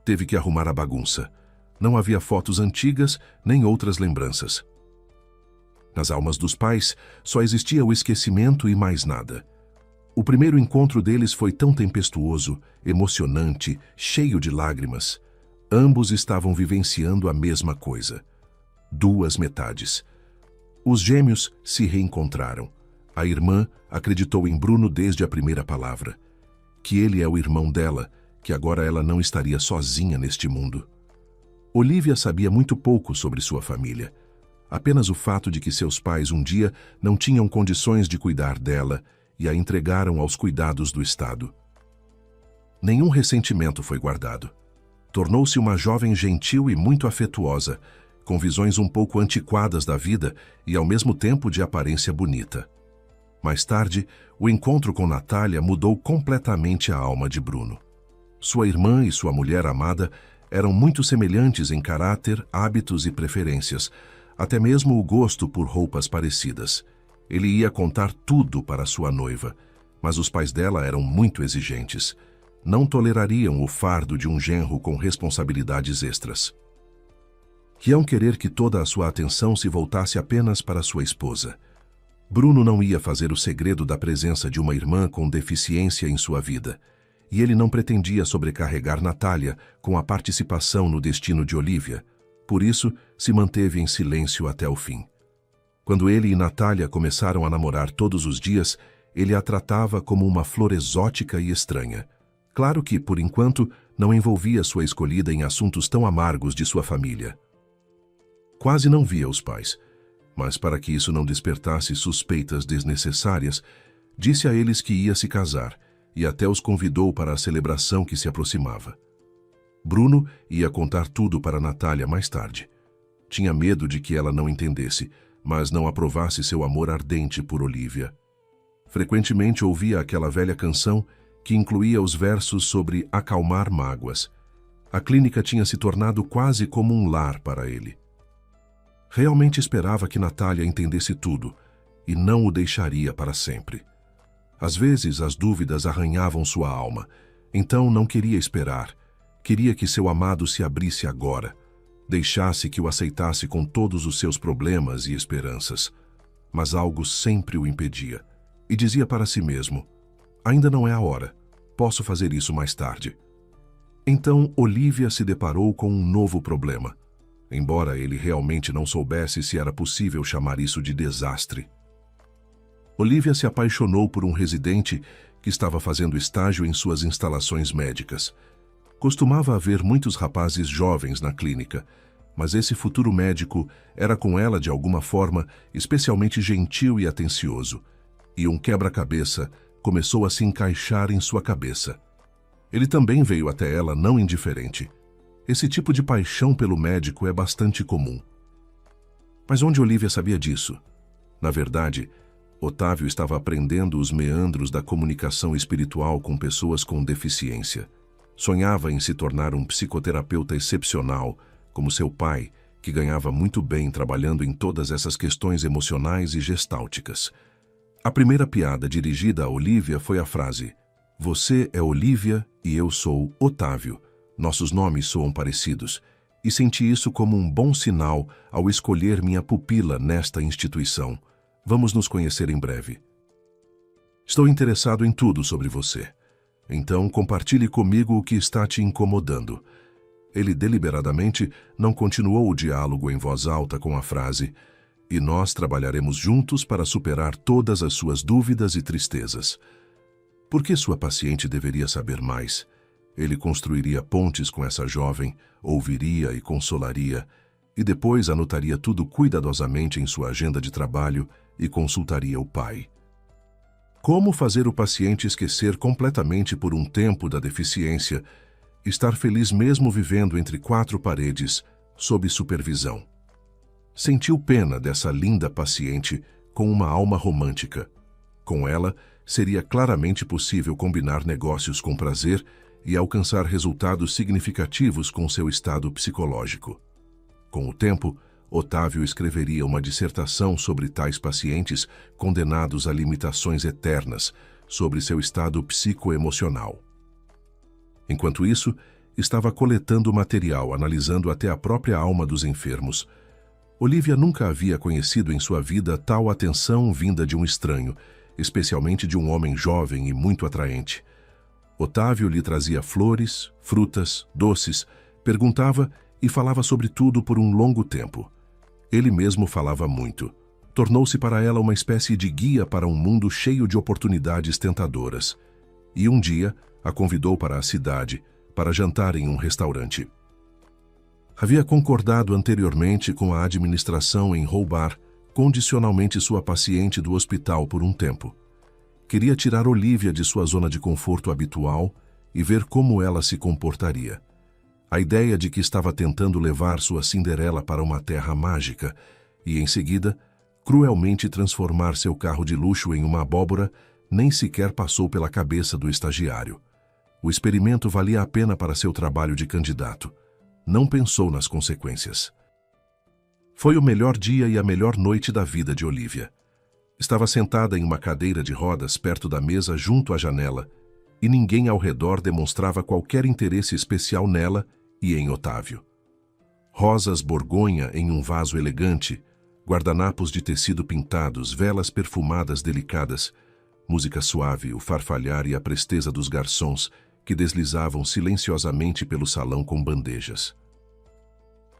Teve que arrumar a bagunça. Não havia fotos antigas, nem outras lembranças. Nas almas dos pais, só existia o esquecimento e mais nada. O primeiro encontro deles foi tão tempestuoso, emocionante, cheio de lágrimas. Ambos estavam vivenciando a mesma coisa. 2 metades. Os gêmeos se reencontraram. A irmã acreditou em Bruno desde a primeira palavra. Que ele é o irmão dela, que agora ela não estaria sozinha neste mundo. Olivia sabia muito pouco sobre sua família. Apenas o fato de que seus pais um dia não tinham condições de cuidar dela e a entregaram aos cuidados do Estado. Nenhum ressentimento foi guardado. Tornou-se uma jovem gentil e muito afetuosa, com visões um pouco antiquadas da vida e ao mesmo tempo de aparência bonita. Mais tarde, o encontro com Natália mudou completamente a alma de Bruno. Sua irmã e sua mulher amada eram muito semelhantes em caráter, hábitos e preferências, até mesmo o gosto por roupas parecidas. Ele ia contar tudo para sua noiva, mas os pais dela eram muito exigentes. Não tolerariam o fardo de um genro com responsabilidades extras. Iam querer que toda a sua atenção se voltasse apenas para sua esposa. Bruno não ia fazer o segredo da presença de uma irmã com deficiência em sua vida, e ele não pretendia sobrecarregar Natália com a participação no destino de Olivia. Por isso, se manteve em silêncio até o fim. Quando ele e Natália começaram a namorar todos os dias, ele a tratava como uma flor exótica e estranha. Claro que, por enquanto, não envolvia sua escolhida em assuntos tão amargos de sua família. Quase não via os pais, mas para que isso não despertasse suspeitas desnecessárias, disse a eles que ia se casar e até os convidou para a celebração que se aproximava. Bruno ia contar tudo para Natália mais tarde. Tinha medo de que ela não entendesse, mas não aprovasse seu amor ardente por Olivia. Frequentemente ouvia aquela velha canção que incluía os versos sobre acalmar mágoas. A clínica tinha se tornado quase como um lar para ele. Realmente esperava que Natália entendesse tudo e não o deixaria para sempre. Às vezes as dúvidas arranhavam sua alma, então não queria esperar. Queria que seu amado se abrisse agora, deixasse que o aceitasse com todos os seus problemas e esperanças. Mas algo sempre o impedia. e dizia para si mesmo: ainda não é a hora, posso fazer isso mais tarde. Então Olivia se deparou com um novo problema, embora ele realmente não soubesse se era possível chamar isso de desastre. Olivia se apaixonou por um residente que estava fazendo estágio em suas instalações médicas. Costumava haver muitos rapazes jovens na clínica, mas esse futuro médico era com ela de alguma forma especialmente gentil e atencioso, e um quebra-cabeça começou a se encaixar em sua cabeça. Ele também veio até ela não indiferente. Esse tipo de paixão pelo médico é bastante comum. Mas onde Olivia sabia disso? Na verdade, Otávio estava aprendendo os meandros da comunicação espiritual com pessoas com deficiência. Sonhava em se tornar um psicoterapeuta excepcional, como seu pai, que ganhava muito bem trabalhando em todas essas questões emocionais e gestálticas. A primeira piada dirigida a Olivia foi a frase: "Você é Olivia e eu sou Otávio. Nossos nomes soam parecidos." E senti isso como um bom sinal ao escolher minha pupila nesta instituição. Vamos nos conhecer em breve. Estou interessado em tudo sobre você. Então compartilhe comigo o que está te incomodando. Ele deliberadamente não continuou o diálogo em voz alta com a frase: "E nós trabalharemos juntos para superar todas as suas dúvidas e tristezas." Por que sua paciente deveria saber mais? Ele construiria pontes com essa jovem, ouviria e consolaria, e depois anotaria tudo cuidadosamente em sua agenda de trabalho e consultaria o pai. Como fazer o paciente esquecer completamente por um tempo da deficiência, estar feliz mesmo vivendo entre quatro paredes, sob supervisão? Sentiu pena dessa linda paciente com uma alma romântica. Com ela, seria claramente possível combinar negócios com prazer e alcançar resultados significativos com seu estado psicológico. Com o tempo, Otávio escreveria uma dissertação sobre tais pacientes condenados a limitações eternas, sobre seu estado psicoemocional. Enquanto isso, estava coletando material, analisando até a própria alma dos enfermos. Olivia nunca havia conhecido em sua vida tal atenção vinda de um estranho, especialmente de um homem jovem e muito atraente. Otávio lhe trazia flores, frutas, doces, perguntava e falava sobre tudo por um longo tempo. Ele mesmo falava muito. Tornou-se para ela uma espécie de guia para um mundo cheio de oportunidades tentadoras. E um dia a convidou para a cidade, para jantar em um restaurante. Havia concordado anteriormente com a administração em roubar condicionalmente sua paciente do hospital por um tempo. Queria tirar Olivia de sua zona de conforto habitual e ver como ela se comportaria. A ideia de que estava tentando levar sua Cinderela para uma terra mágica e, em seguida, cruelmente transformar seu carro de luxo em uma abóbora nem sequer passou pela cabeça do estagiário. O experimento valia a pena para seu trabalho de candidato. Não pensou nas consequências. Foi o melhor dia e a melhor noite da vida de Olivia. Estava sentada em uma cadeira de rodas perto da mesa junto à janela, e ninguém ao redor demonstrava qualquer interesse especial nela e em Otávio. Rosas borgonha em um vaso elegante, guardanapos de tecido pintados, velas perfumadas delicadas, música suave, o farfalhar e a presteza dos garçons que deslizavam silenciosamente pelo salão com bandejas.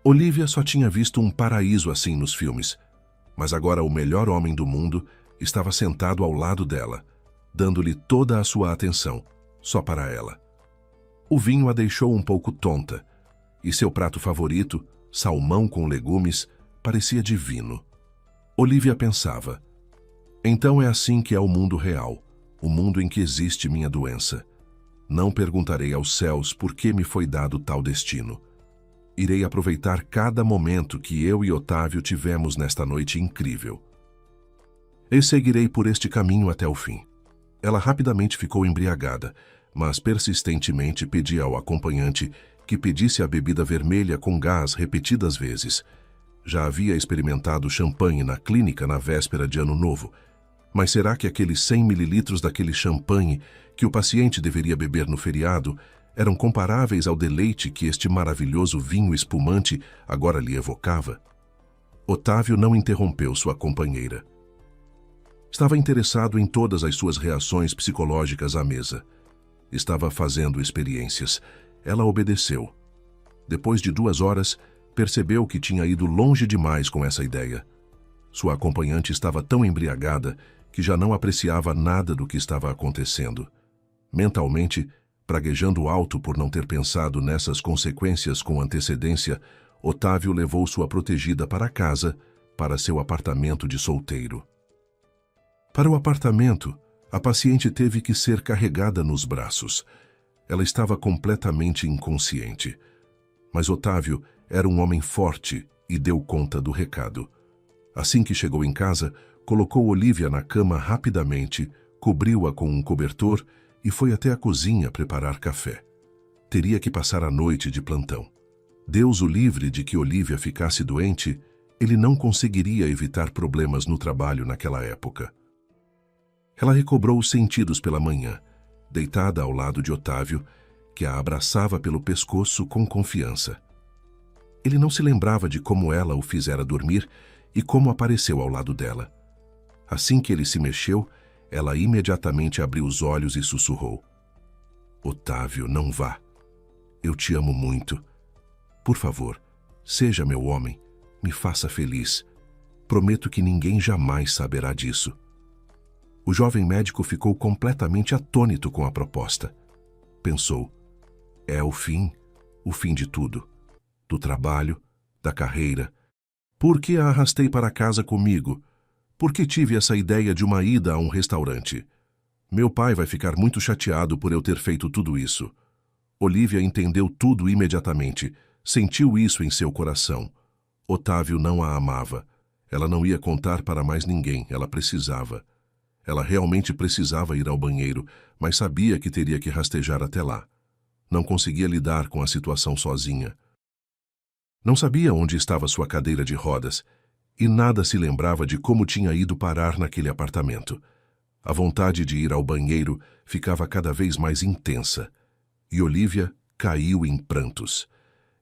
Olivia só tinha visto um paraíso assim nos filmes, mas agora o melhor homem do mundo estava sentado ao lado dela, dando-lhe toda a sua atenção, só para ela. O vinho a deixou um pouco tonta, e seu prato favorito, salmão com legumes, parecia divino. Olivia pensava: então é assim que é o mundo real, o mundo em que existe minha doença. Não perguntarei aos céus por que me foi dado tal destino. Irei aproveitar cada momento que eu e Otávio tivemos nesta noite incrível. E seguirei por este caminho até o fim. Ela rapidamente ficou embriagada, mas persistentemente pedia ao acompanhante que pedisse a bebida vermelha com gás repetidas vezes. Já havia experimentado champanhe na clínica na véspera de Ano Novo, mas será que aqueles 100 mililitros daquele champanhe que o paciente deveria beber no feriado eram comparáveis ao deleite que este maravilhoso vinho espumante agora lhe evocava? Otávio não interrompeu sua companheira. Estava interessado em todas as suas reações psicológicas à mesa. Estava fazendo experiências. Ela obedeceu. Depois de 2 horas, percebeu que tinha ido longe demais com essa ideia. Sua acompanhante estava tão embriagada que já não apreciava nada do que estava acontecendo. Mentalmente, praguejando alto por não ter pensado nessas consequências com antecedência, Otávio levou sua protegida para casa, para seu apartamento de solteiro. Para o apartamento, a paciente teve que ser carregada nos braços. Ela estava completamente inconsciente. Mas Otávio era um homem forte e deu conta do recado. Assim que chegou em casa, colocou Olívia na cama rapidamente, cobriu-a com um cobertor e foi até a cozinha preparar café. Teria que passar a noite de plantão. Deus o livre de que Olívia ficasse doente, ele não conseguiria evitar problemas no trabalho naquela época. Ela recobrou os sentidos pela manhã, deitada ao lado de Otávio, que a abraçava pelo pescoço com confiança. Ele não se lembrava de como ela o fizera dormir e como apareceu ao lado dela. Assim que ele se mexeu, ela imediatamente abriu os olhos e sussurrou: "Otávio, não vá. Eu te amo muito. Por favor, seja meu homem, me faça feliz. Prometo que ninguém jamais saberá disso." O jovem médico ficou completamente atônito com a proposta. Pensou: é o fim de tudo. Do trabalho, da carreira. Por que a arrastei para casa comigo? Por que tive essa ideia de uma ida a um restaurante? Meu pai vai ficar muito chateado por eu ter feito tudo isso. Olívia entendeu tudo imediatamente. Sentiu isso em seu coração. Otávio não a amava. Ela não ia contar para mais ninguém. Ela precisava. Ela realmente precisava ir ao banheiro, mas sabia que teria que rastejar até lá. Não conseguia lidar com a situação sozinha. Não sabia onde estava sua cadeira de rodas e nada se lembrava de como tinha ido parar naquele apartamento. A vontade de ir ao banheiro ficava cada vez mais intensa e Olívia caiu em prantos.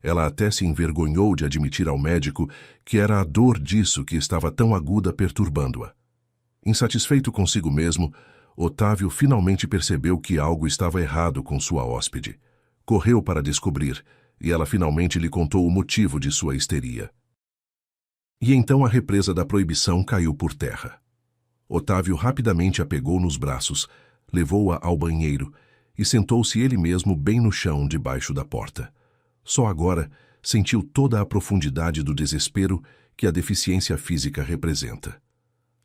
Ela até se envergonhou de admitir ao médico que era a dor disso que estava tão aguda perturbando-a. Insatisfeito consigo mesmo, Otávio finalmente percebeu que algo estava errado com sua hóspede. Correu para descobrir, e ela finalmente lhe contou o motivo de sua histeria. E então a represa da proibição caiu por terra. Otávio rapidamente a pegou nos braços, levou-a ao banheiro e sentou-se ele mesmo bem no chão debaixo da porta. Só agora sentiu toda a profundidade do desespero que a deficiência física representa.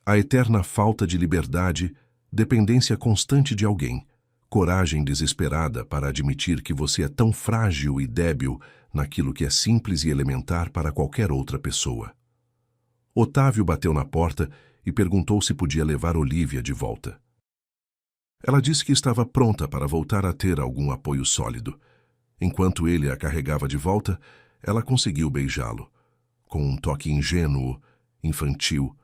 A eterna falta de liberdade, dependência constante de alguém, coragem desesperada para admitir que você é tão frágil e débil naquilo que é simples e elementar para qualquer outra pessoa. Otávio bateu na porta e perguntou se podia levar Olívia de volta. Ela disse que estava pronta para voltar a ter algum apoio sólido. Enquanto ele a carregava de volta, ela conseguiu beijá-lo, com um toque ingênuo, infantil,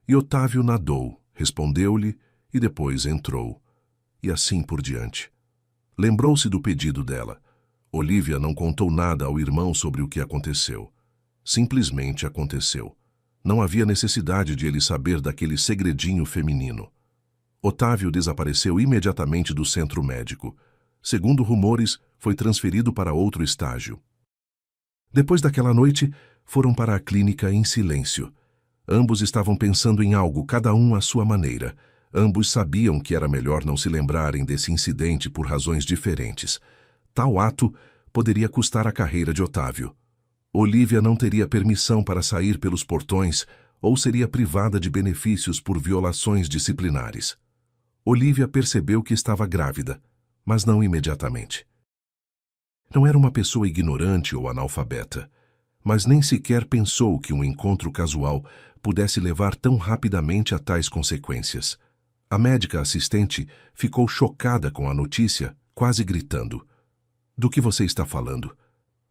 e Otávio nadou, respondeu-lhe e depois entrou. E assim por diante. Lembrou-se do pedido dela. Olívia não contou nada ao irmão sobre o que aconteceu. Simplesmente aconteceu. Não havia necessidade de ele saber daquele segredinho feminino. Otávio desapareceu imediatamente do centro médico. Segundo rumores, foi transferido para outro estágio. Depois daquela noite, foram para a clínica em silêncio. Ambos estavam pensando em algo, cada um à sua maneira. Ambos sabiam que era melhor não se lembrarem desse incidente por razões diferentes. Tal ato poderia custar a carreira de Otávio. Olívia não teria permissão para sair pelos portões ou seria privada de benefícios por violações disciplinares. Olívia percebeu que estava grávida, mas não imediatamente. Não era uma pessoa ignorante ou analfabeta, mas nem sequer pensou que um encontro casual pudesse levar tão rapidamente a tais consequências. A médica assistente ficou chocada com a notícia, quase gritando: "Do que você está falando?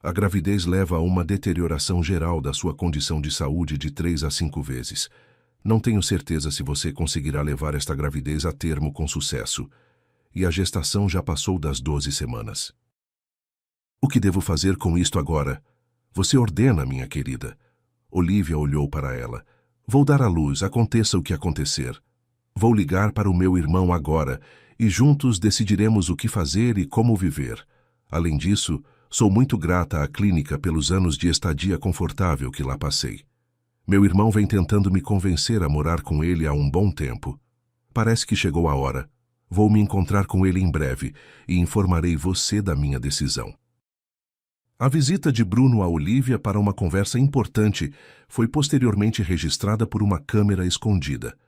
A gravidez leva a uma deterioração geral da sua condição de saúde de 3 a 5 vezes. Não tenho certeza se você conseguirá levar esta gravidez a termo com sucesso. E a gestação já passou das 12 semanas. O que devo fazer com isto agora? Você ordena, minha querida." Olívia olhou para ela. "Vou dar à luz, aconteça o que acontecer. Vou ligar para o meu irmão agora e juntos decidiremos o que fazer e como viver. Além disso, sou muito grata à clínica pelos anos de estadia confortável que lá passei. Meu irmão vem tentando me convencer a morar com ele há um bom tempo. Parece que chegou a hora. Vou me encontrar com ele em breve e informarei você da minha decisão. A visita de Bruno a Olivia para uma conversa importante foi posteriormente registrada por uma câmera escondida.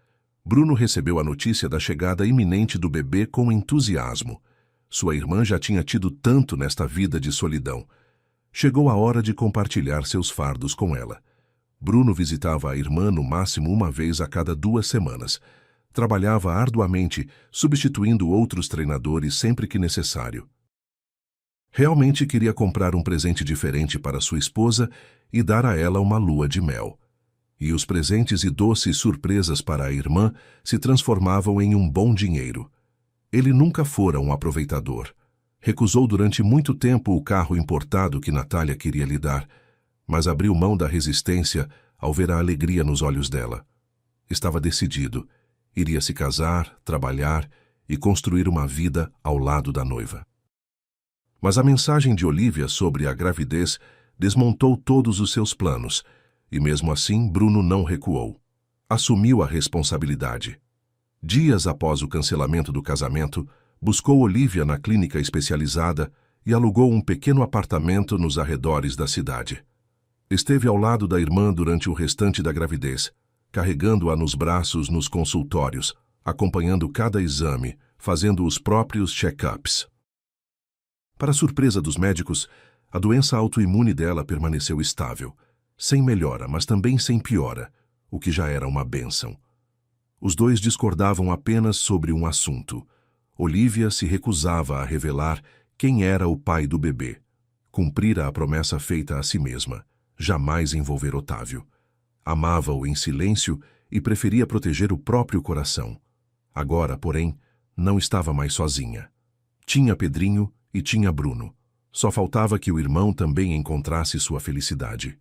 Bruno recebeu a notícia da chegada iminente do bebê com entusiasmo. Sua irmã já tinha tido tanto nesta vida de solidão. Chegou a hora de compartilhar seus fardos com ela. Bruno visitava a irmã no máximo uma vez a cada 2 semanas. Trabalhava arduamente, substituindo outros treinadores sempre que necessário. Realmente queria comprar um presente diferente para sua esposa e dar a ela uma lua de mel. E os presentes e doces surpresas para a irmã se transformavam em um bom dinheiro. Ele nunca fora um aproveitador. Recusou durante muito tempo o carro importado que Natália queria lhe dar, mas abriu mão da resistência ao ver a alegria nos olhos dela. Estava decidido. Iria se casar, trabalhar e construir uma vida ao lado da noiva. Mas a mensagem de Olivia sobre a gravidez desmontou todos os seus planos, e mesmo assim Bruno não recuou. Assumiu a responsabilidade. Dias após o cancelamento do casamento, buscou Olivia na clínica especializada e alugou um pequeno apartamento nos arredores da cidade. Esteve ao lado da irmã durante o restante da gravidez, carregando-a nos braços nos consultórios, acompanhando cada exame, fazendo os próprios check-ups. Para surpresa dos médicos, a doença autoimune dela permaneceu estável, sem melhora, mas também sem piora, o que já era uma bênção. Os dois discordavam apenas sobre um assunto. Olivia se recusava a revelar quem era o pai do bebê. Cumprira a promessa feita a si mesma, jamais envolver Otávio. Amava-o em silêncio e preferia proteger o próprio coração. Agora, porém, não estava mais sozinha. Tinha Pedrinho e tinha Bruno. Só faltava que o irmão também encontrasse sua felicidade.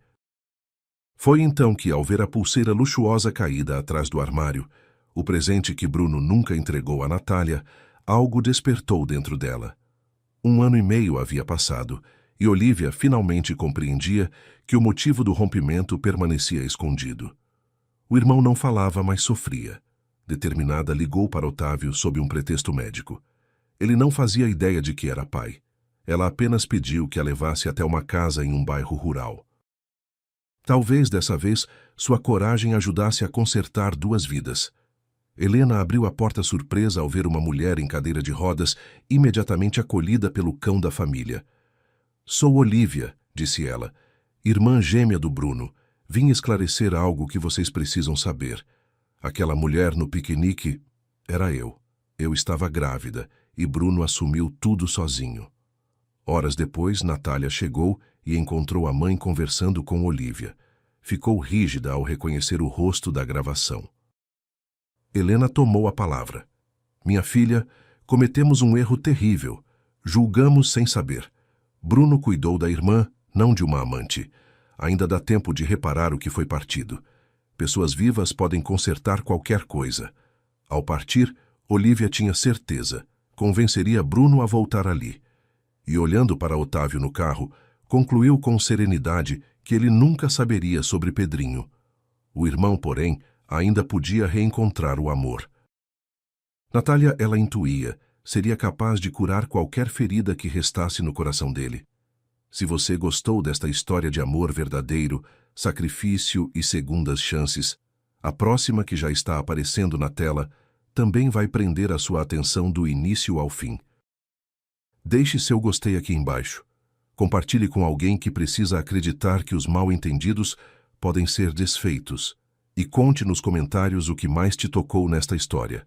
Foi então que, ao ver a pulseira luxuosa caída atrás do armário, o presente que Bruno nunca entregou a Natália, algo despertou dentro dela. 1 ano e meio havia passado, e Olivia finalmente compreendia que o motivo do rompimento permanecia escondido. O irmão não falava, mas sofria. Determinada, ligou para Otávio sob um pretexto médico. Ele não fazia ideia de que era pai. Ela apenas pediu que a levasse até uma casa em um bairro rural. Talvez, dessa vez, sua coragem ajudasse a consertar 2 vidas. Helena abriu a porta surpresa ao ver uma mulher em cadeira de rodas, imediatamente acolhida pelo cão da família. "Sou Olivia", disse ela, "irmã gêmea do Bruno. Vim esclarecer algo que vocês precisam saber. Aquela mulher no piquenique era eu. Eu estava grávida e Bruno assumiu tudo sozinho." Horas depois, Natália chegou e encontrou a mãe conversando com Olivia. Ficou rígida ao reconhecer o rosto da gravação. Helena tomou a palavra. "Minha filha, cometemos um erro terrível. Julgamos sem saber. Bruno cuidou da irmã, não de uma amante. Ainda dá tempo de reparar o que foi partido. Pessoas vivas podem consertar qualquer coisa." Ao partir, Olivia tinha certeza. Convenceria Bruno a voltar ali. E olhando para Otávio no carro, concluiu com serenidade que ele nunca saberia sobre Pedrinho. O irmão, porém, ainda podia reencontrar o amor. Natália, ela intuía, seria capaz de curar qualquer ferida que restasse no coração dele. Se você gostou desta história de amor verdadeiro, sacrifício e segundas chances, a próxima, que já está aparecendo na tela, também vai prender a sua atenção do início ao fim. Deixe seu gostei aqui embaixo. Compartilhe com alguém que precisa acreditar que os mal-entendidos podem ser desfeitos. E conte nos comentários o que mais te tocou nesta história.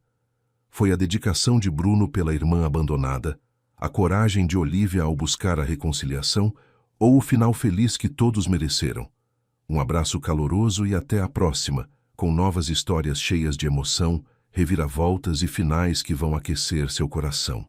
Foi a dedicação de Bruno pela irmã abandonada, a coragem de Olivia ao buscar a reconciliação ou o final feliz que todos mereceram? Um abraço caloroso e até a próxima, com novas histórias cheias de emoção, reviravoltas e finais que vão aquecer seu coração.